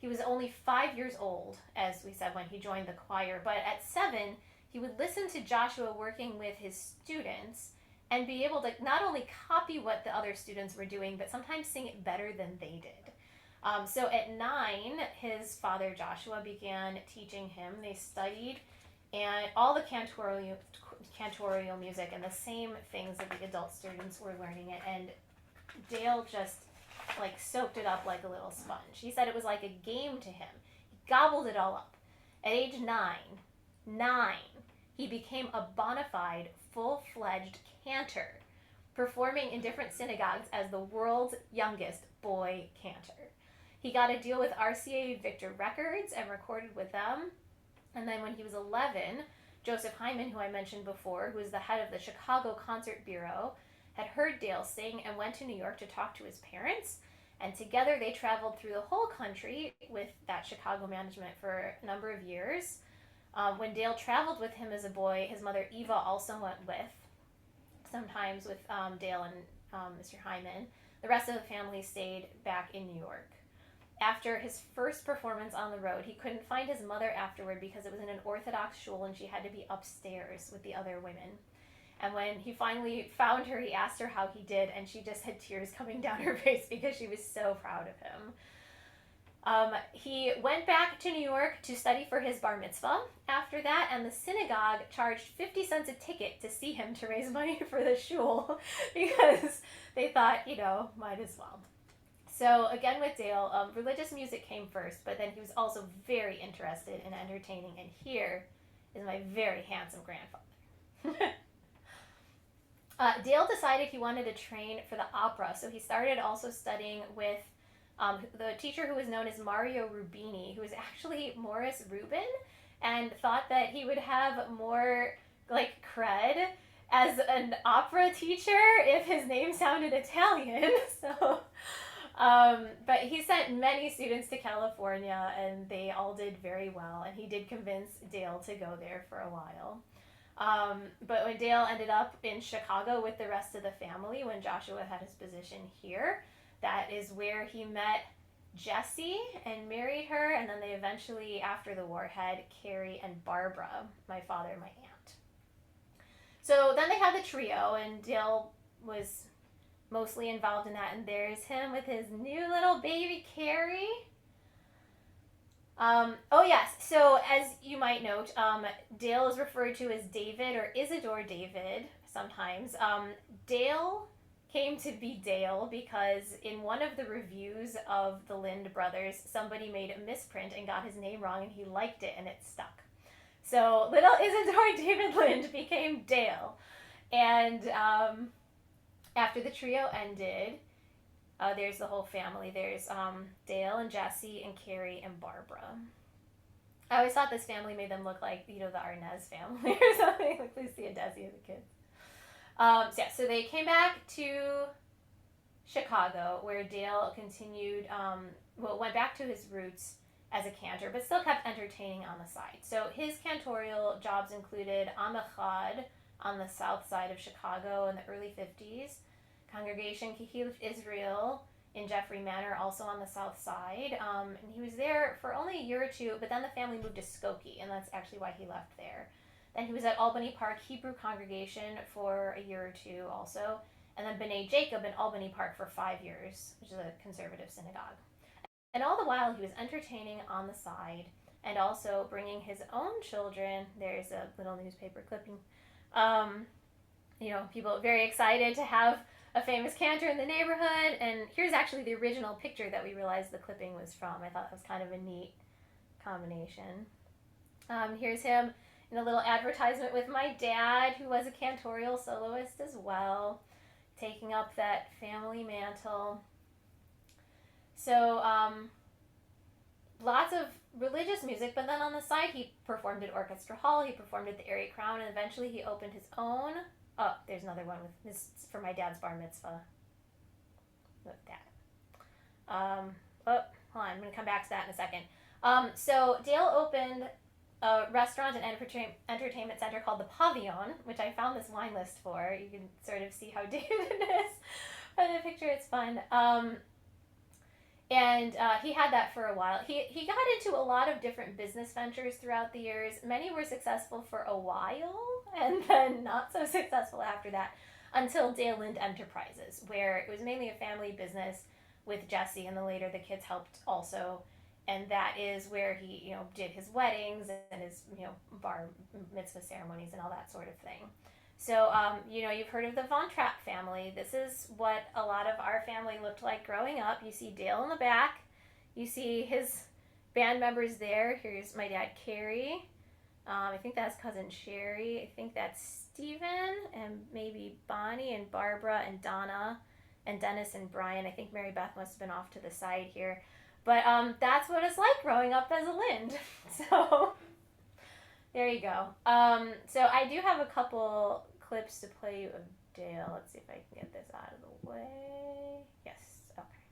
He was only 5 years old, as we said, when he joined the choir, but at 7, he would listen to Joshua working with his students and be able to not only copy what the other students were doing, but sometimes sing it better than they did. So at 9, his father Joshua began teaching him. They studied and all the cantorial music and the same things that the adult students were learning it. And Dale just soaked it up like a little sponge. He said it was like a game to him. He gobbled it all up. At age 9, he became a bona fide, full-fledged cantor, performing in different synagogues as the world's youngest boy cantor. He got a deal with RCA Victor Records and recorded with them. And then when he was 11, Joseph Hyman, who I mentioned before, who was the head of the Chicago Concert Bureau, had heard Dale sing and went to New York to talk to his parents. And together they traveled through the whole country with that Chicago management for a number of years. When Dale traveled with him as a boy, his mother Eva also went with, sometimes with Dale and Mr. Hyman. The rest of the family stayed back in New York. After his first performance on the road, he couldn't find his mother afterward because it was in an Orthodox shul and she had to be upstairs with the other women. And when he finally found her, he asked her how he did, and she just had tears coming down her face because she was so proud of him. He went back to New York to study for his bar mitzvah after that, and the synagogue charged 50 cents a ticket to see him to raise money for the shul because they thought, might as well. So again with Dale, religious music came first, but then he was also very interested in entertaining, and here is my very handsome grandfather. Dale decided he wanted to train for the opera, so he started also studying with the teacher who was known as Mario Rubini, who was actually Morris Rubin, and thought that he would have more cred as an opera teacher if his name sounded Italian. So, but he sent many students to California, and they all did very well, and he did convince Dale to go there for a while. But when Dale ended up in Chicago with the rest of the family, when Joshua had his position here, that is where he met Jessie and married her, and then they eventually, after the war, had Carrie and Barbara, my father and my aunt. So then they had the trio, and Dale was mostly involved in that, and there's him with his new little baby Carrie. Oh yes, so as you might note, Dale is referred to as David or Isidore David sometimes. Dale came to be Dale because in one of the reviews of the Lind brothers, somebody made a misprint and got his name wrong, and he liked it and it stuck. So little Isidore David Lind became Dale. And after the trio ended, there's the whole family. There's Dale and Jessie and Carrie and Barbara. I always thought this family made them look like, the Arnaz family or something, like Lucy and Desi and the kids. So they came back to Chicago, where Dale continued, went back to his roots as a cantor, but still kept entertaining on the side. So his cantorial jobs included Am Echad on the south side of Chicago in the early 50s, Congregation Kehilat Israel in Jeffrey Manor, also on the south side. And he was there for only a year or two, but then the family moved to Skokie, and that's actually why he left there. Then he was at Albany Park Hebrew Congregation for a year or two also, and then B'nai Jacob in Albany Park for 5 years, which is a conservative synagogue. And all the while, he was entertaining on the side and also bringing his own children. There's a little newspaper clipping. People very excited to have a famous cantor in the neighborhood. And here's actually the original picture that we realized the clipping was from. I thought that was kind of a neat combination. Here's him in a little advertisement with my dad, who was a cantorial soloist as well, taking up that family mantle. So lots of religious music, but then on the side he performed at Orchestra Hall, he performed at the Airy Crown, and eventually he opened his own. Oh, there's another one with this for my dad's bar mitzvah. Look at that. Hold on, I'm going to come back to that in a second. So Dale opened a restaurant and entertainment center called the Pavillon, which I found this wine list for. You can sort of see how dated it is. By the picture, it's fun. And he had that for a while. He got into a lot of different business ventures throughout the years. Many were successful for a while, and then not so successful after that, until Dale Lind Enterprises, where it was mainly a family business with Jesse, and then later the kids helped also. And that is where he, did his weddings and his, bar mitzvah ceremonies and all that sort of thing. So, you've heard of the Von Trapp family. This is what a lot of our family looked like growing up. You see Dale in the back. You see his band members there. Here's my dad, Carrie. I think that's cousin Sherry. I think that's Stephen and maybe Bonnie and Barbara and Donna and Dennis and Brian. I think Mary Beth must have been off to the side here. But that's what it's like growing up as a Lind. So there you go. So I do have a couple clips to play you of Dale. Let's see if I can get this out of the way. Yes, okay.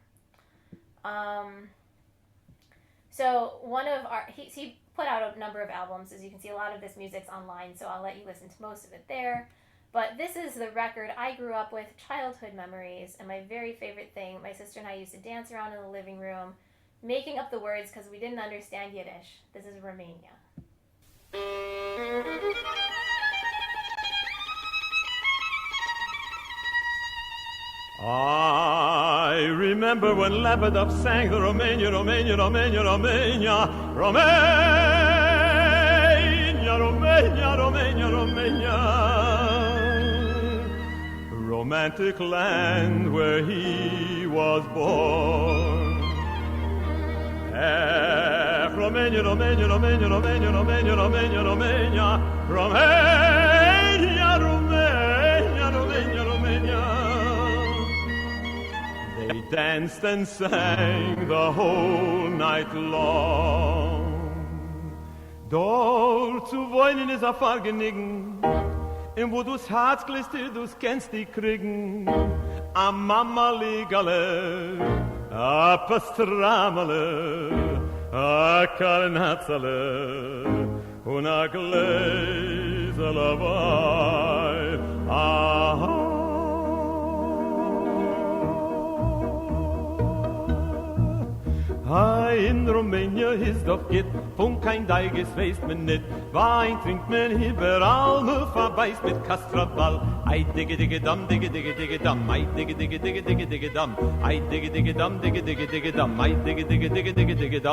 So one of he put out a number of albums. As you can see, a lot of this music's online, so I'll let you listen to most of it there. But this is the record I grew up with, childhood memories, and my very favorite thing. My sister and I used to dance around in the living room, making up the words because we didn't understand Yiddish. This is Romania. I remember when Lebedov sang the Romania, Romania, Romania, Romania, Romania, Romania, Romania, Romania. Romantic land where he was born. Romania, Romania, Romania, Romania, Romania, Romania, Romania, Romania, Romania, Romania, Romania. They danced and sang the whole night long. Dort zu wohnen ist ein Vergnügen, und wo du's Herz glistert, du's kennst die kriegen. A Mama Ligale, a Pastramale, a Karnatzale, und a Gläserle Wein. Aha. In Romania ist doch geht, von kein Deiges weiß man nicht. Wein trinkt man überall, nur verbeißt mit Kastraball. Ei digge digge dam, digge digge digge dam, ei digge digge digge digge digge dam, ei digge digge dam, digge digge digge dam, ei digge digge digge digge digge dam.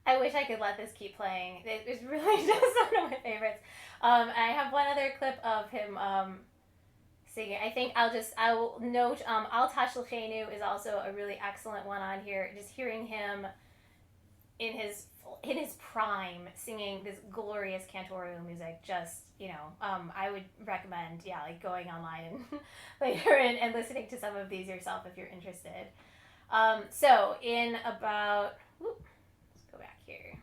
I wish I could let this keep playing. It was really just one of my favorites. I have one other clip of him singing. I think I will note Al Tashlchenu is also a really excellent one on here. Just hearing him in his prime singing this glorious cantorial music, just I would recommend going online and later and listening to some of these yourself if you're interested. So in about let's go back here.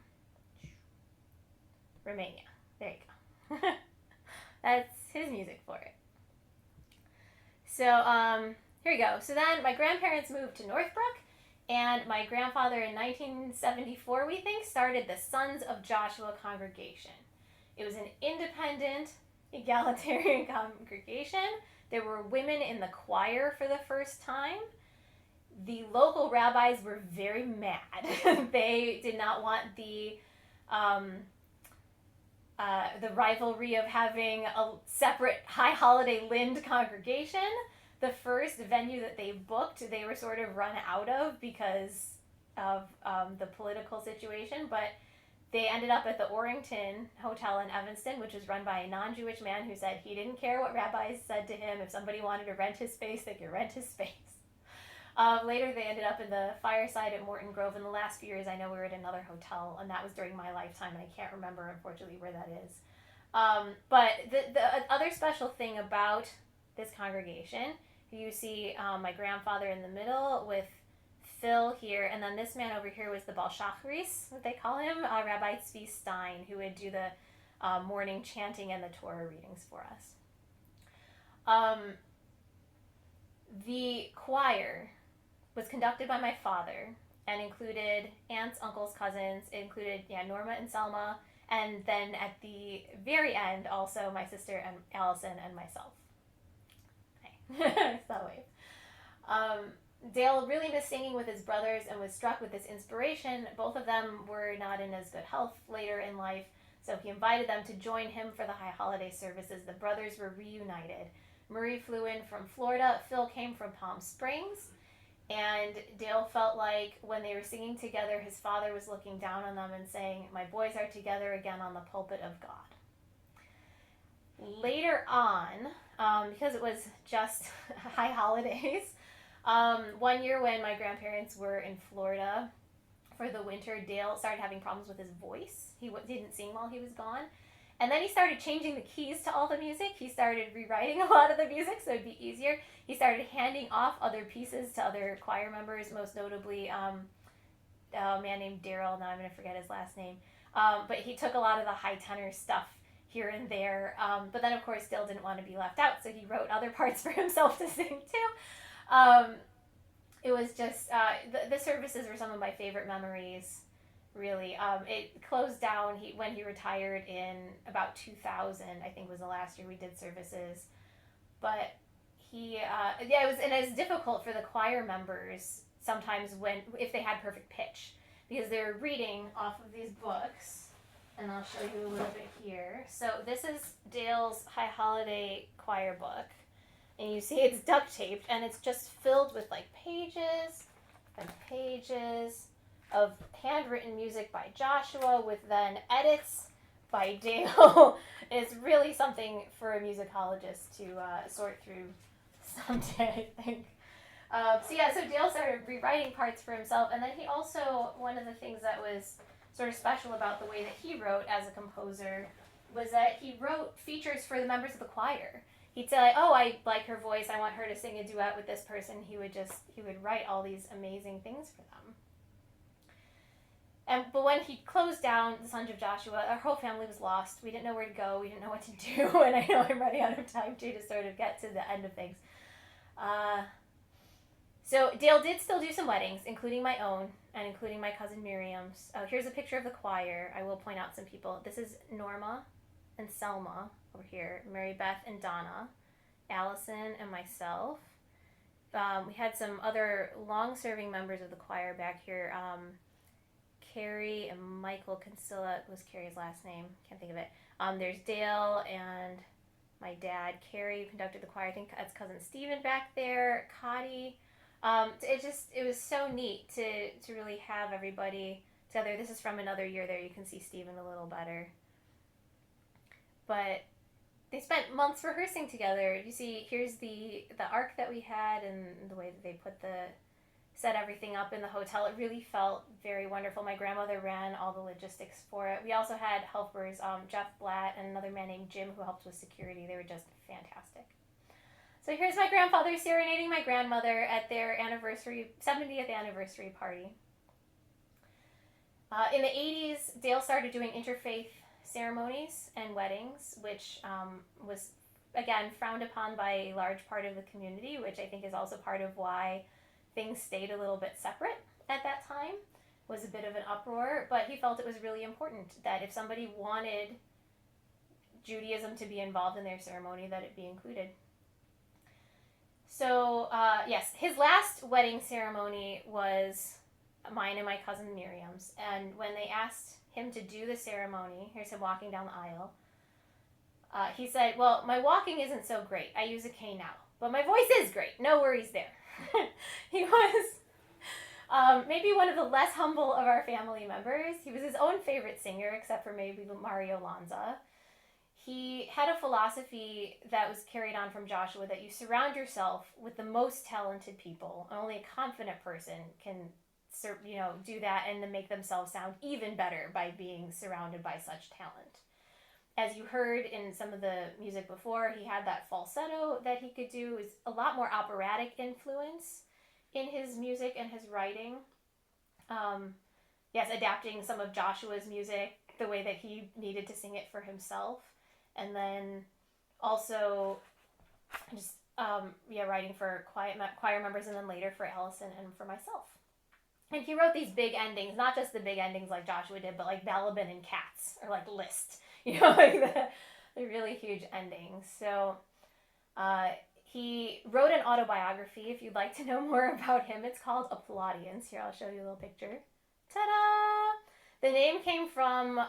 Romania. There you go. That's his music for it. So here we go. So then my grandparents moved to Northbrook, and my grandfather in 1974, we think, started the Sons of Joshua congregation. It was an independent, egalitarian congregation. There were women in the choir for the first time. The local rabbis were very mad. They did not want the rivalry of having a separate high holiday Lind congregation. the first venue that they booked, they were sort of run out of because of the political situation, but they ended up at the Orrington Hotel in Evanston, which was run by a non-Jewish man who said he didn't care what rabbis said to him. If somebody wanted to rent his space, they could rent his space. Later, they ended up in the Fireside at Morton Grove. In the last few years, I know we were at another hotel, and that was during my lifetime, and I can't remember, unfortunately, where that is. But the other special thing about this congregation, you see my grandfather in the middle with Phil here, and then this man over here was the Baal Shacharis, what they call him, Rabbi Tzvi Stein, who would do the morning chanting and the Torah readings for us. The choir was conducted by my father and included aunts, uncles, cousins. It included Norma and Selma, and then at the very end, also my sister and Allison and myself. Okay, that wave. Dale really missed singing with his brothers and was struck with this inspiration. Both of them were not in as good health later in life, so he invited them to join him for the high holiday services. The brothers were reunited. Marie flew in from Florida. Phil came from Palm Springs. And Dale felt like when they were singing together, his father was looking down on them and saying, "My boys are together again on the pulpit of God." Later on, because it was just high holidays, one year when my grandparents were in Florida for the winter, Dale started having problems with his voice. He didn't sing while he was gone. And then he started changing the keys to all the music. He started rewriting a lot of the music so it'd be easier. He started handing off other pieces to other choir members, most notably a man named Daryl. Now I'm going to forget his last name. But he took a lot of the high tenor stuff here and there. But then, of course, Dale didn't want to be left out, so he wrote other parts for himself to sing too. It was just, the services were some of my favorite memories. Really, it closed down when he retired in about 2000. I think was the last year we did services, but it was, and it was difficult for the choir members sometimes if they had perfect pitch, because they were reading off of these books, and I'll show you a little bit here. So this is Dale's High Holiday choir book, and you see it's duct taped, and it's just filled with like pages and pages of handwritten music by Joshua with then edits by Dale. It's really something for a musicologist to sort through someday, I think. So Dale started rewriting parts for himself, and then he also, one of the things that was sort of special about the way that he wrote as a composer was that he wrote features for the members of the choir. He'd say, "Oh, I like her voice, I want her to sing a duet with this person." He would write all these amazing things for them. But when he closed down the Sons of Joshua, our whole family was lost. We didn't know where to go. We didn't know what to do. And I know I'm running out of time, too, to sort of get to the end of things. So Dale did still do some weddings, including my own and including my cousin Miriam's. Here's a picture of the choir. I will point out some people. This is Norma and Selma over here, Mary Beth and Donna, Allison and myself. We had some other long-serving members of the choir back here. Carrie and Michael Consilla was Carrie's last name. Can't think of it. There's Dale and my dad. Carrie conducted the choir. I think that's cousin Stephen back there. Cotty. It was so neat to really have everybody together. This is from another year there. You can see Stephen a little better. But they spent months rehearsing together. You see, here's the ark that we had and the way that they set everything up in the hotel. It really felt very wonderful. My grandmother ran all the logistics for it. We also had helpers, Jeff Blatt and another man named Jim who helped with security. They were just fantastic. So here's my grandfather serenading my grandmother at their 70th anniversary party. In the 80s, Dale started doing interfaith ceremonies and weddings, which was, again, frowned upon by a large part of the community, which I think is also part of why things stayed a little bit separate at that time. It was a bit of an uproar, but he felt it was really important that if somebody wanted Judaism to be involved in their ceremony, that it be included. So, yes, his last wedding ceremony was mine and my cousin Miriam's, and when they asked him to do the ceremony, here's him walking down the aisle, he said, "Well, my walking isn't so great. I use a cane now." but my voice is great. No worries there. He was maybe one of the less humble of our family members. He was his own favorite singer, except for maybe Mario Lanza. He had a philosophy that was carried on from Joshua, that you surround yourself with the most talented people. Only a confident person can, do that and then make themselves sound even better by being surrounded by such talent. As you heard in some of the music before, he had that falsetto that he could do. Is a lot more operatic influence in his music and his writing. Yes, adapting some of Joshua's music the way that he needed to sing it for himself. And then also just, writing for choir members, and then later for Allison and for myself. And he wrote these big endings, not just the big endings like Joshua did, but like Balaban and Cats, or like Liszt, like the really huge endings. So he wrote an autobiography. If you'd like to know more about him, it's called Applaudience. Here, I'll show you a little picture. Ta-da! The name came from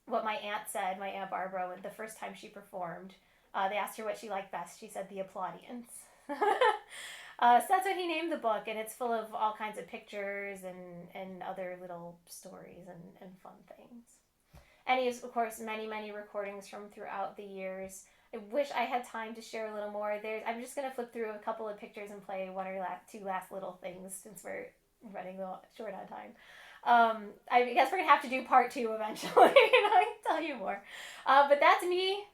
what my aunt said, my Aunt Barbara, the first time she performed. They asked her what she liked best. She said the Applaudience. So that's what he named the book, and it's full of all kinds of pictures and other little stories and fun things. And he has, of course, many, many recordings from throughout the years. I wish I had time to share a little more. I'm just going to flip through a couple of pictures and play one or two last little things, since we're running short on time. I guess we're going to have to do part 2 eventually, and I can tell you more. But that's me.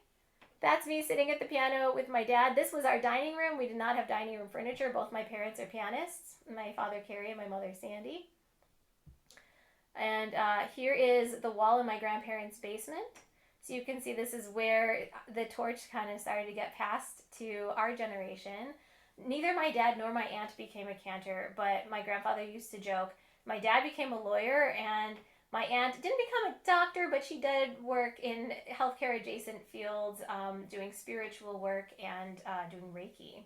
That's me sitting at the piano with my dad. This was our dining room. We did not have dining room furniture. Both my parents are pianists. My father, Carrie, and my mother, Sandy. And here is the wall in my grandparents' basement. So you can see this is where the torch kind of started to get passed to our generation. Neither my dad nor my aunt became a cantor, but my grandfather used to joke, my dad became a lawyer, and my aunt didn't become a doctor, but she did work in healthcare adjacent fields, doing spiritual work and doing Reiki.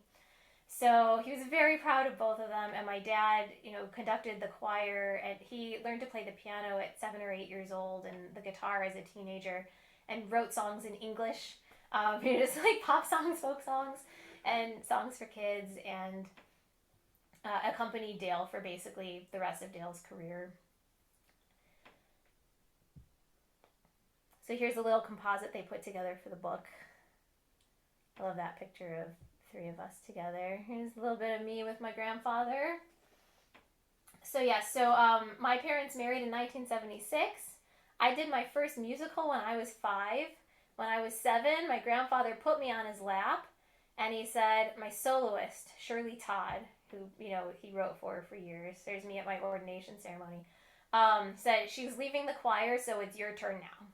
So he was very proud of both of them, and my dad, conducted the choir, and he learned to play the piano at 7 or 8 years old, and the guitar as a teenager, and wrote songs in English, just like pop songs, folk songs, and songs for kids, and accompanied Dale for basically the rest of Dale's career. So here's a little composite they put together for the book. I love that picture of 3 of us together. Here's a little bit of me with my grandfather. So my parents married in 1976. I did my first musical when I was 5. When I was 7, my grandfather put me on his lap, and he said, my soloist, Shirley Todd, who, he wrote for years, there's me at my ordination ceremony, said, she's leaving the choir, so it's your turn now.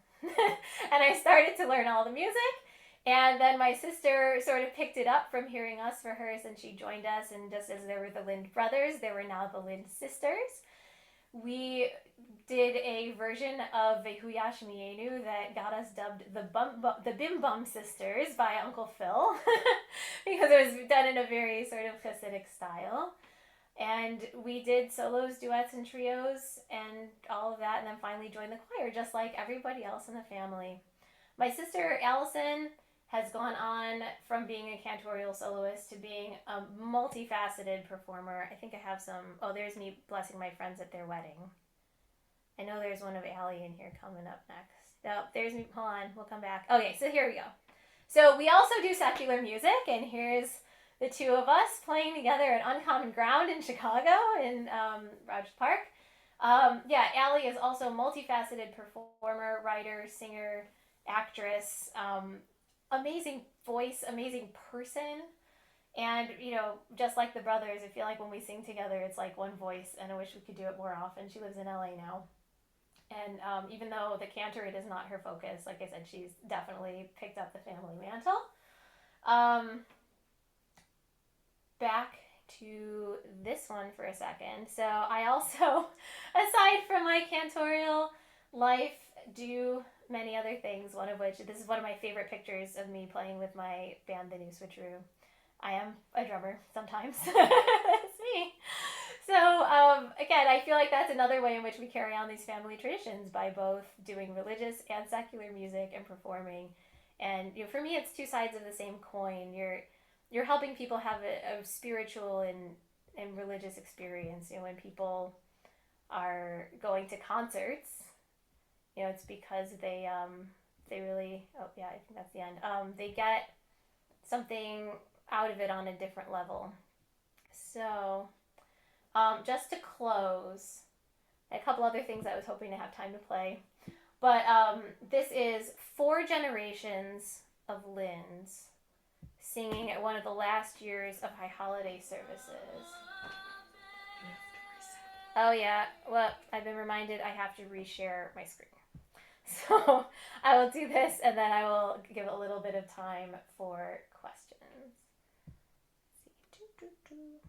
And I started to learn all the music, and then my sister sort of picked it up from hearing us rehearse, and she joined us, and just as there were the Lind brothers, there were now the Lind sisters. We did a version of Vehuya Shmienu that got us dubbed the Bim Bum Sisters by Uncle Phil, because it was done in a very sort of Hasidic style. And we did solos, duets, and trios, and all of that, and then finally joined the choir, just like everybody else in the family. My sister, Allison, has gone on from being a cantorial soloist to being a multifaceted performer. I think I have there's me blessing my friends at their wedding. I know there's one of Allie in here coming up next. No, there's me, hold on, we'll come back. Okay, so here we go. So we also do secular music, and here's the 2 of us playing together at Uncommon Ground in Chicago, in Rogers Park. Allie is also a multifaceted performer, writer, singer, actress, amazing voice, amazing person. And, just like the brothers, I feel like when we sing together, it's like one voice, and I wish we could do it more often. She lives in LA now. And even though the cantor, it is not her focus, like I said, she's definitely picked up the family mantle. Back to this one for a second. So I also, aside from my cantorial life, do many other things, one of which, this is one of my favorite pictures of me playing with my band, The New Switcheroo. I am a drummer sometimes. That's me. So again, I feel like that's another way in which we carry on these family traditions, by both doing religious and secular music and performing. And for me, it's 2 sides of the same coin. you're helping people have a spiritual and religious experience. You know, when people are going to concerts, you know, it's because they really, oh yeah, I think that's the end. They get something out of it on a different level. So, just to close, a couple other things I was hoping to have time to play. But this is 4 generations of Lynns singing at one of the last years of High Holiday services. Oh yeah, well, I've been reminded I have to reshare my screen. So I will do this and then I will give a little bit of time for questions. Let's see. Okay.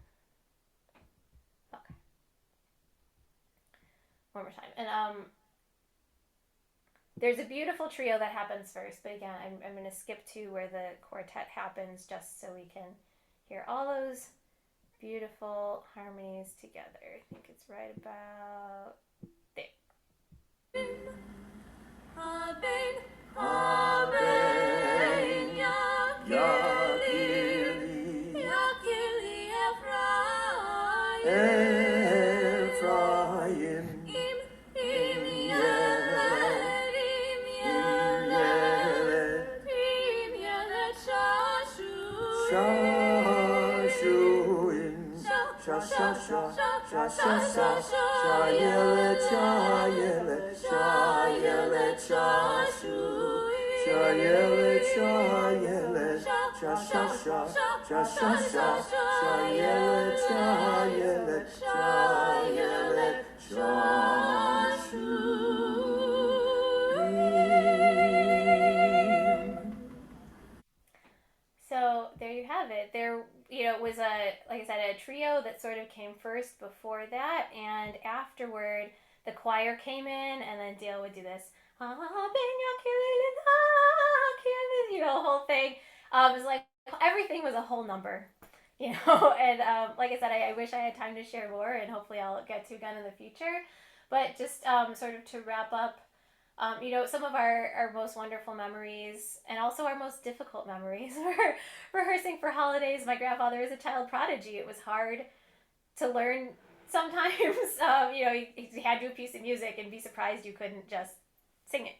One more time. And there's a beautiful trio that happens first, but again, I'm going to skip to where the quartet happens just so we can hear all those beautiful harmonies together. I think it's right about there. So there you have it. There, you know, it was like I said, a trio that sort of came first before that, and afterward the choir came in, and then Dale would do this, you know, the whole thing. It was like everything was a whole number, you know. And like I said, I wish I had time to share more, and hopefully I'll get to again in the future. But just sort of to wrap up, you know, some of our most wonderful memories and also our most difficult memories were rehearsing for holidays. My grandfather was a child prodigy. It was hard to learn sometimes. You know, he had you a piece of music and be surprised you couldn't just sing it.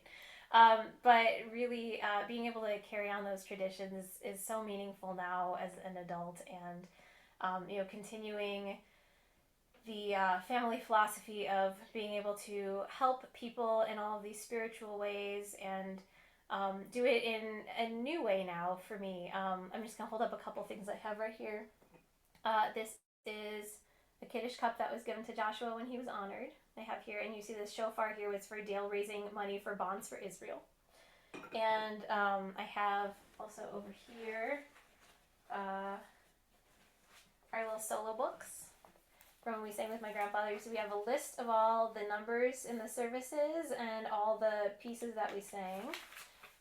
But really, being able to carry on those traditions is so meaningful now as an adult, and you know, continuing the family philosophy of being able to help people in all of these spiritual ways and do it in a new way now for me. I'm just going to hold up a couple things I have right here. This is the Kiddush cup that was given to Joshua when he was honored. I have here, and you see this shofar here was for Dale raising money for Bonds for Israel. And I have also over here our little solo books from when we sang with my grandfather. So we have a list of all the numbers in the services and all the pieces that we sang.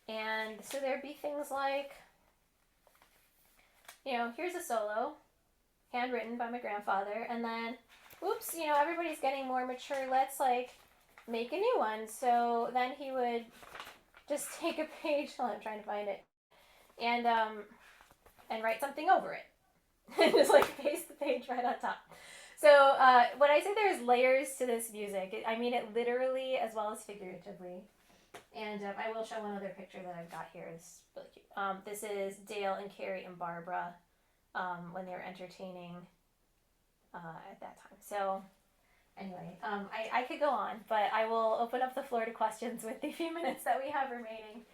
And so there'd be things like, you know, here's a solo, handwritten by my grandfather, and then, oops, you know, everybody's getting more mature, let's like make a new one. So then he would just take a page, hold on, I'm trying to find it, and write something over it. And just like paste the page right on top. So when I say there's layers to this music, I mean it literally as well as figuratively. And I will show one other picture that I've got here. It's really cute. This is Dale and Carrie and Barbara when they were entertaining at that time. So anyway, I could go on, but I will open up the floor to questions with the few minutes that we have remaining.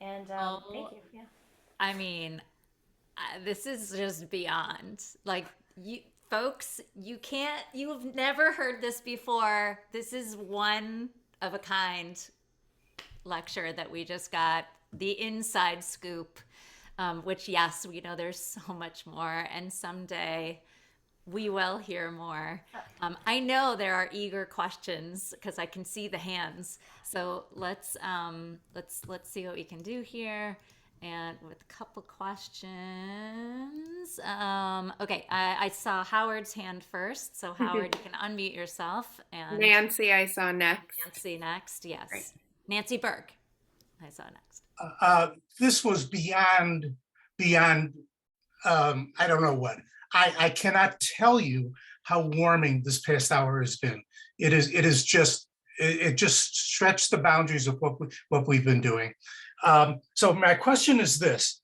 And thank you. Yeah. I mean, this is just beyond. Like, you folks, you've never heard this before. This is one of a kind lecture that we just got, the inside scoop, which, yes, we know there's so much more, and someday we will hear more. I know there are eager questions because I can see the hands. So let's see what we can do here. And with a couple questions. Okay, I saw Howard's hand first. So Howard, you can unmute yourself. And Nancy, I saw next. Nancy next, yes. Great. Nancy Berg, I saw next. This was beyond I don't know what. I cannot tell you how warming this past hour has been. It just stretched the boundaries of what we've been doing. So my question is this.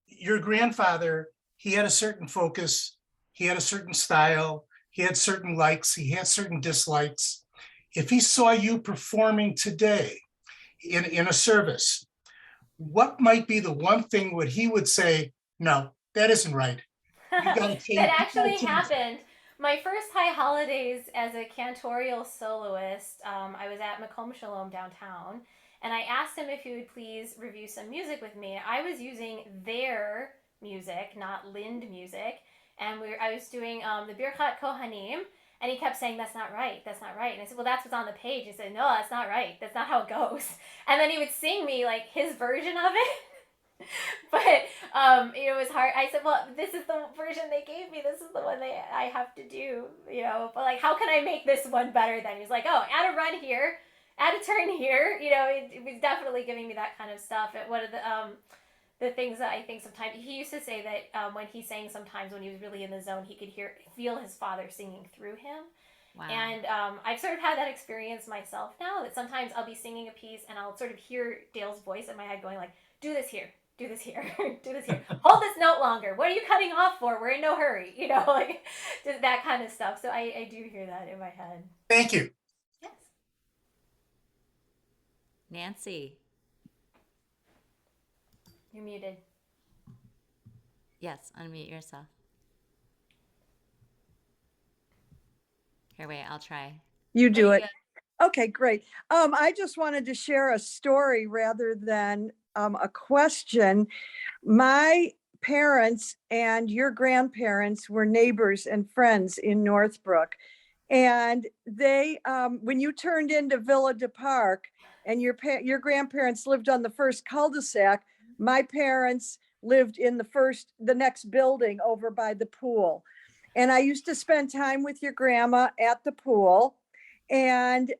Your grandfather, he had a certain focus, he had a certain style, he had certain likes, he had certain dislikes. If he saw you performing today in a service, what might be the one thing what he would say, no, that isn't right. You gotta That change. You gotta actually change. happened. My first high holidays as a cantorial soloist, I was at Am Shalom downtown, and I asked him if he would please review some music with me. I was using their music, not Lind music, and I was doing the Birchat Kohanim, and he kept saying, that's not right, that's not right. And I said, well, that's what's on the page. He said, no, that's not right, that's not how it goes. And then he would sing me like his version of it. But it was hard. I said, well, this is the version they gave me. This is the one I have to do, But like, how can I make this one better? Then he's like, oh, add a run here, add a turn here. It was definitely giving me that kind of stuff. One of the things that I think sometimes he used to say that when he sang, sometimes when he was really in the zone, he could feel his father singing through him. Wow. And I've sort of had that experience myself now, that sometimes I'll be singing a piece and I'll sort of hear Dale's voice in my head going like, do this here, do this here, do this here, hold this note longer, what are you cutting off for, we're in no hurry, like just that kind of stuff. So I do hear that in my head. Thank you. Yes. Nancy. You're muted. Yes, unmute yourself. Here, wait, I'll try. You do it. Okay, great. I just wanted to share a story rather than a question. My parents and your grandparents were neighbors and friends in Northbrook. And they, when you turned into Villa de Park and your grandparents lived on the first cul-de-sac, my parents lived in the next building over by the pool. And I used to spend time with your grandma at the pool. And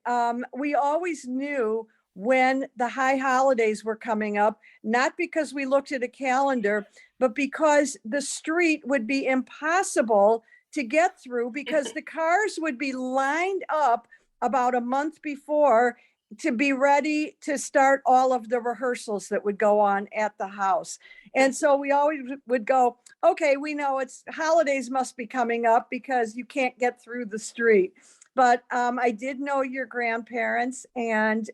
we always knew when the high holidays were coming up, not because we looked at a calendar, but because the street would be impossible to get through because the cars would be lined up about a month before to be ready to start all of the rehearsals that would go on at the house. And so we always would go, okay, we know it's holidays must be coming up because you can't get through the street. But I did know your grandparents, and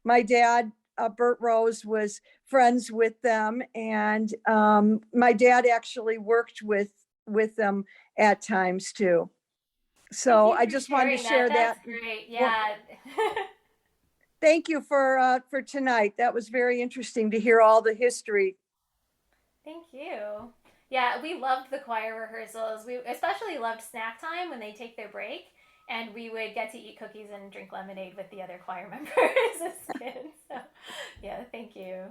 my dad, Bert Rose, was friends with them. And my dad actually worked with them at times too. So I just wanted to share that. That's great. Yeah. Thank you for tonight. That was very interesting to hear all the history. Thank you. Yeah, we loved the choir rehearsals. We especially loved snack time when they take their break, and we would get to eat cookies and drink lemonade with the other choir members as kids. So, yeah, thank you.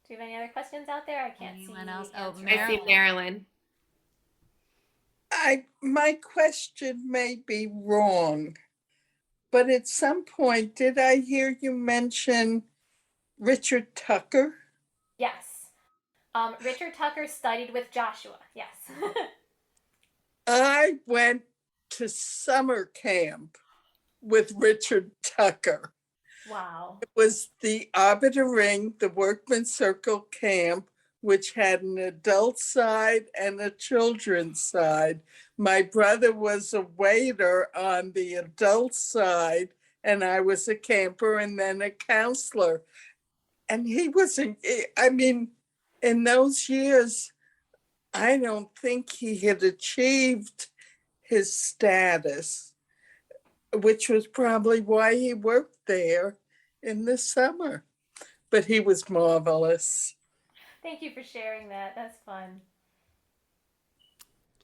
Do you have any other questions out there? I can't see anyone else. Oh, I see Marilyn. My question may be wrong, but at some point, did I hear you mention Richard Tucker? Yes. Richard Tucker studied with Joshua. Yes. I went to summer camp with Richard Tucker. Wow. It was the Arbiter Ring, the Workman's Circle camp, which had an adult side and a children's side. My brother was a waiter on the adult side, and I was a camper and then a counselor. And he wasn't, I mean, in those years, I don't think he had achieved his status, which was probably why he worked there in the summer. But he was marvelous. Thank you for sharing that. That's fun.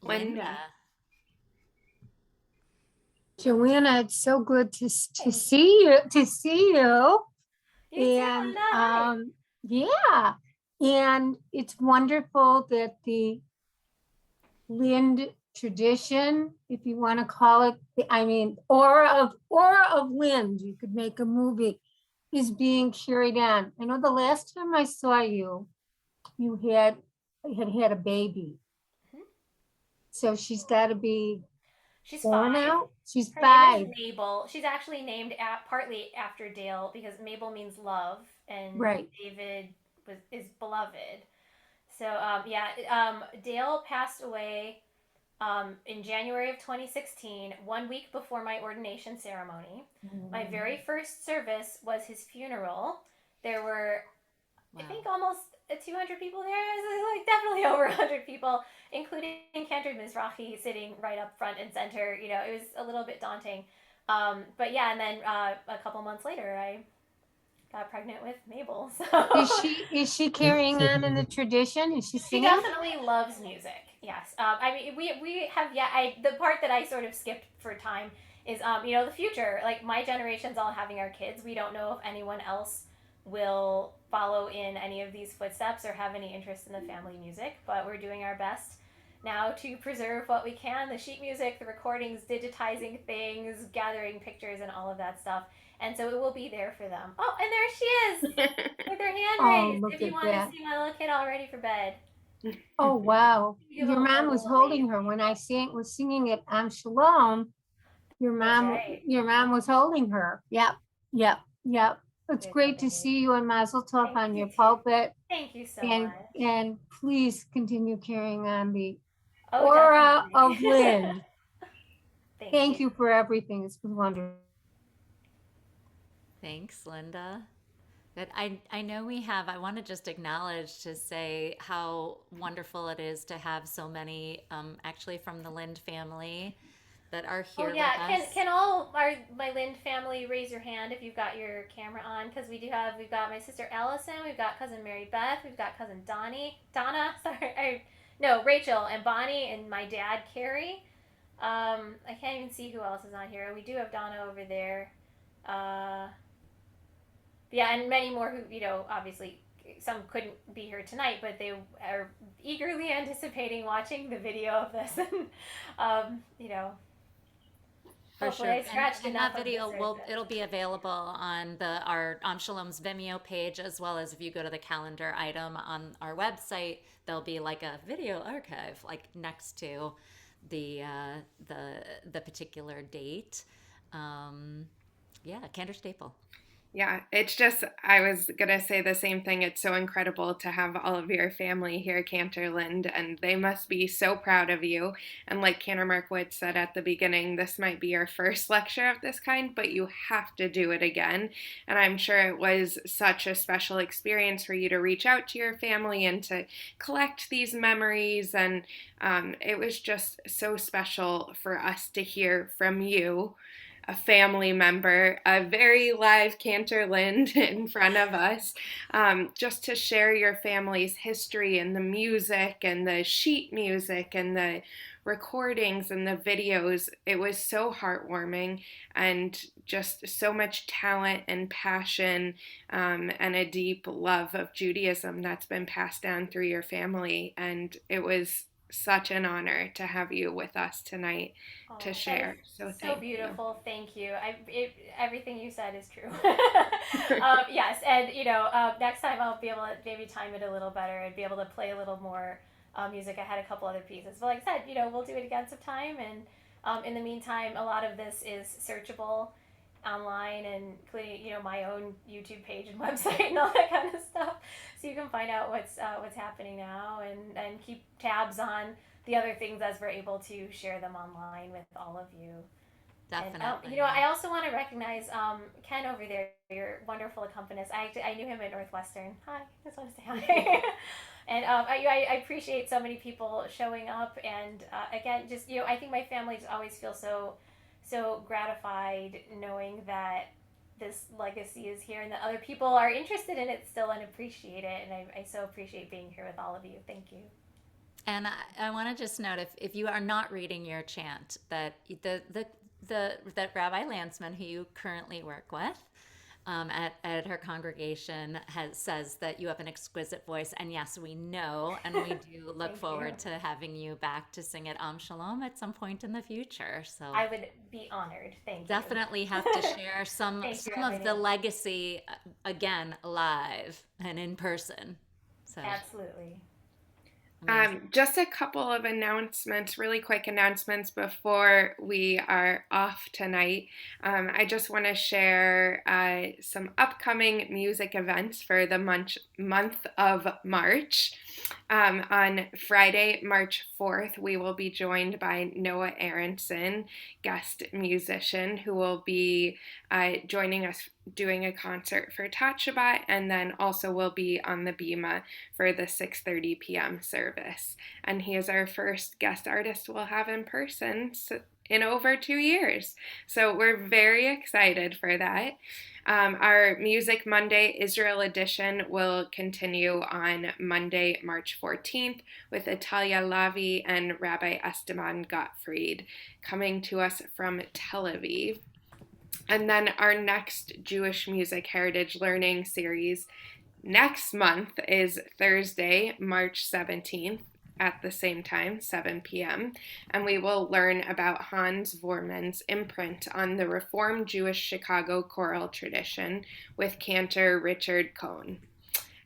Linda. Joanna, it's so good to see you. You And too, yeah, and it's wonderful that the Lind tradition, if you want to call it, I mean, aura of Lind, you could make a movie, is being carried on. I know the last time I saw you, you had a baby. Mhm. So she's got to be She's 4 5. now. She's Her name 5. is Mabel. She's actually named partly after Dale because Mabel means love and Right. David is beloved. So yeah, Dale passed away in January of 2016, 1 week before my ordination ceremony. My very first service was his funeral. There were, I think, almost 200 people there. It was like definitely over 100 people, including Cantor Mizrahi sitting right up front and center. You know, it was a little bit daunting. But yeah, and then a couple months later, I got pregnant with Mabel. So Is she carrying on in the tradition? Is she she singing? definitely loves music. Yes. I mean, we have the part that I sort of skipped for time is the future. Like my generation's all having our kids. We don't know if anyone else will follow in any of these footsteps or have any interest in the family music, but we're doing our best now to preserve what we can, the sheet music, the recordings, digitizing things, gathering pictures and all of that stuff. And so it will be there for them. Oh, and there she is with her hand Oh, raised. look If you at want to that. see my little kid all ready for bed. Oh, wow. Give a Your mom was little holding wave. her when I was singing at Am Shalom. Your That's mom, right. your mom was holding her. Yep, yep, yep. It's Good great to baby. see you and Mazel Tov Thank on you your too. pulpit. Thank you so And much. and please continue carrying on the Oh, aura of definitely. Lynn. Thank you. you for everything. It's been wonderful. Thanks, Linda. That I know we have, I want to just acknowledge to say how wonderful it is to have so many actually from the Lind family that are Oh here yeah, with us. can all my Lind family raise your hand if you've got your camera on? Because we've got my sister Allison, we've got cousin Mary Beth, we've got cousin Donna, sorry, no, Rachel and Bonnie and my dad Carrie. I can't even see who else is on here. We do have Donna over there. Uh, yeah, and many more who obviously some couldn't be here tonight, but they are eagerly anticipating watching the video of this, and For hopefully sure. I scratched And enough that of the video surface. it'll be available on our Am Shalom's Vimeo page, as well as if you go to the calendar item on our website, there'll be like a video archive like next to the the particular date. Yeah, Cantor Staple. Yeah, it's just, I was going to say the same thing. It's so incredible to have all of your family here at Cantorland, and they must be so proud of you. And like Cantor Markowitz said at the beginning, this might be your first lecture of this kind, but you have to do it again. And I'm sure it was such a special experience for you to reach out to your family and to collect these memories. And it was just so special for us to hear from you, a family member, a very live Cantor Lind in front of us, just to share your family's history and the music and the sheet music and the recordings and the videos. It was so heartwarming and just so much talent and passion, and a deep love of Judaism that's been passed down through your family. And it was such an honor to have you with us tonight to share. So thank Beautiful. Thank you. Everything you said is true. Yes, and next time I'll be able to maybe time it a little better and be able to play a little more music. I had a couple other pieces, but like I said, we'll do it again sometime. And in the meantime, a lot of this is searchable online, and including my own YouTube page and website and all that kind of stuff, so you can find out what's happening now and keep tabs on the other things as we're able to share them online with all of you. Definitely. And, I also want to recognize Ken over there, your wonderful accompanist. I knew him at Northwestern. Hi, just want to say hi. And I appreciate so many people showing up. And again, just I think my family just always feels so gratified knowing that this legacy is here and that other people are interested in it still and appreciate it. And I so appreciate being here with all of you. Thank you. And I want to just note, if you are not reading your chant, that that Rabbi Landsman, who you currently work with, at her congregation says that you have an exquisite voice. And yes, we know, and we do look Thank forward you. to having you back to sing at Am Shalom at some point in the future. So I would be honored. Thank you. definitely have to share some Thank you, some of the Ebony. legacy again live and in person. So Absolutely. amazing. Just a couple of announcements, really quick announcements before we are off tonight. I just want to share some upcoming music events for the month of March. On Friday, March 4th, we will be joined by Noah Aronson, guest musician, who will be joining us doing a concert for Tat Shabbat, and then also will be on the Bima for the 6:30 p.m. service. And he is our first guest artist we'll have in person in over 2 years. So we're very excited for that. Our Music Monday Israel edition will continue on Monday, March 14th with Italia Lavi and Rabbi Esteban Gottfried coming to us from Tel Aviv. And then our next Jewish Music Heritage Learning series next month is Thursday, March 17th at the same time, 7 p.m. And we will learn about Hans Vormann's imprint on the Reformed Jewish Chicago choral tradition with Cantor Richard Cohn.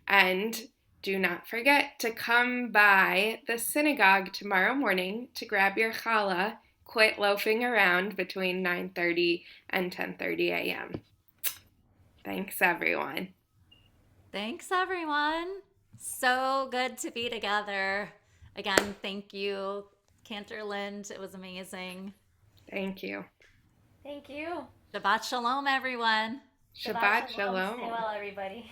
And do not forget to come by the synagogue tomorrow morning to grab your challah. Quit loafing around between 9:30 and 10:30 a.m. Thanks, everyone. Thanks, everyone. So good to be together. Again, thank you, Cantor Lind. It was amazing. Thank you. Thank you. Shabbat Shalom, everyone. Shabbat Stay Shalom. well, everybody.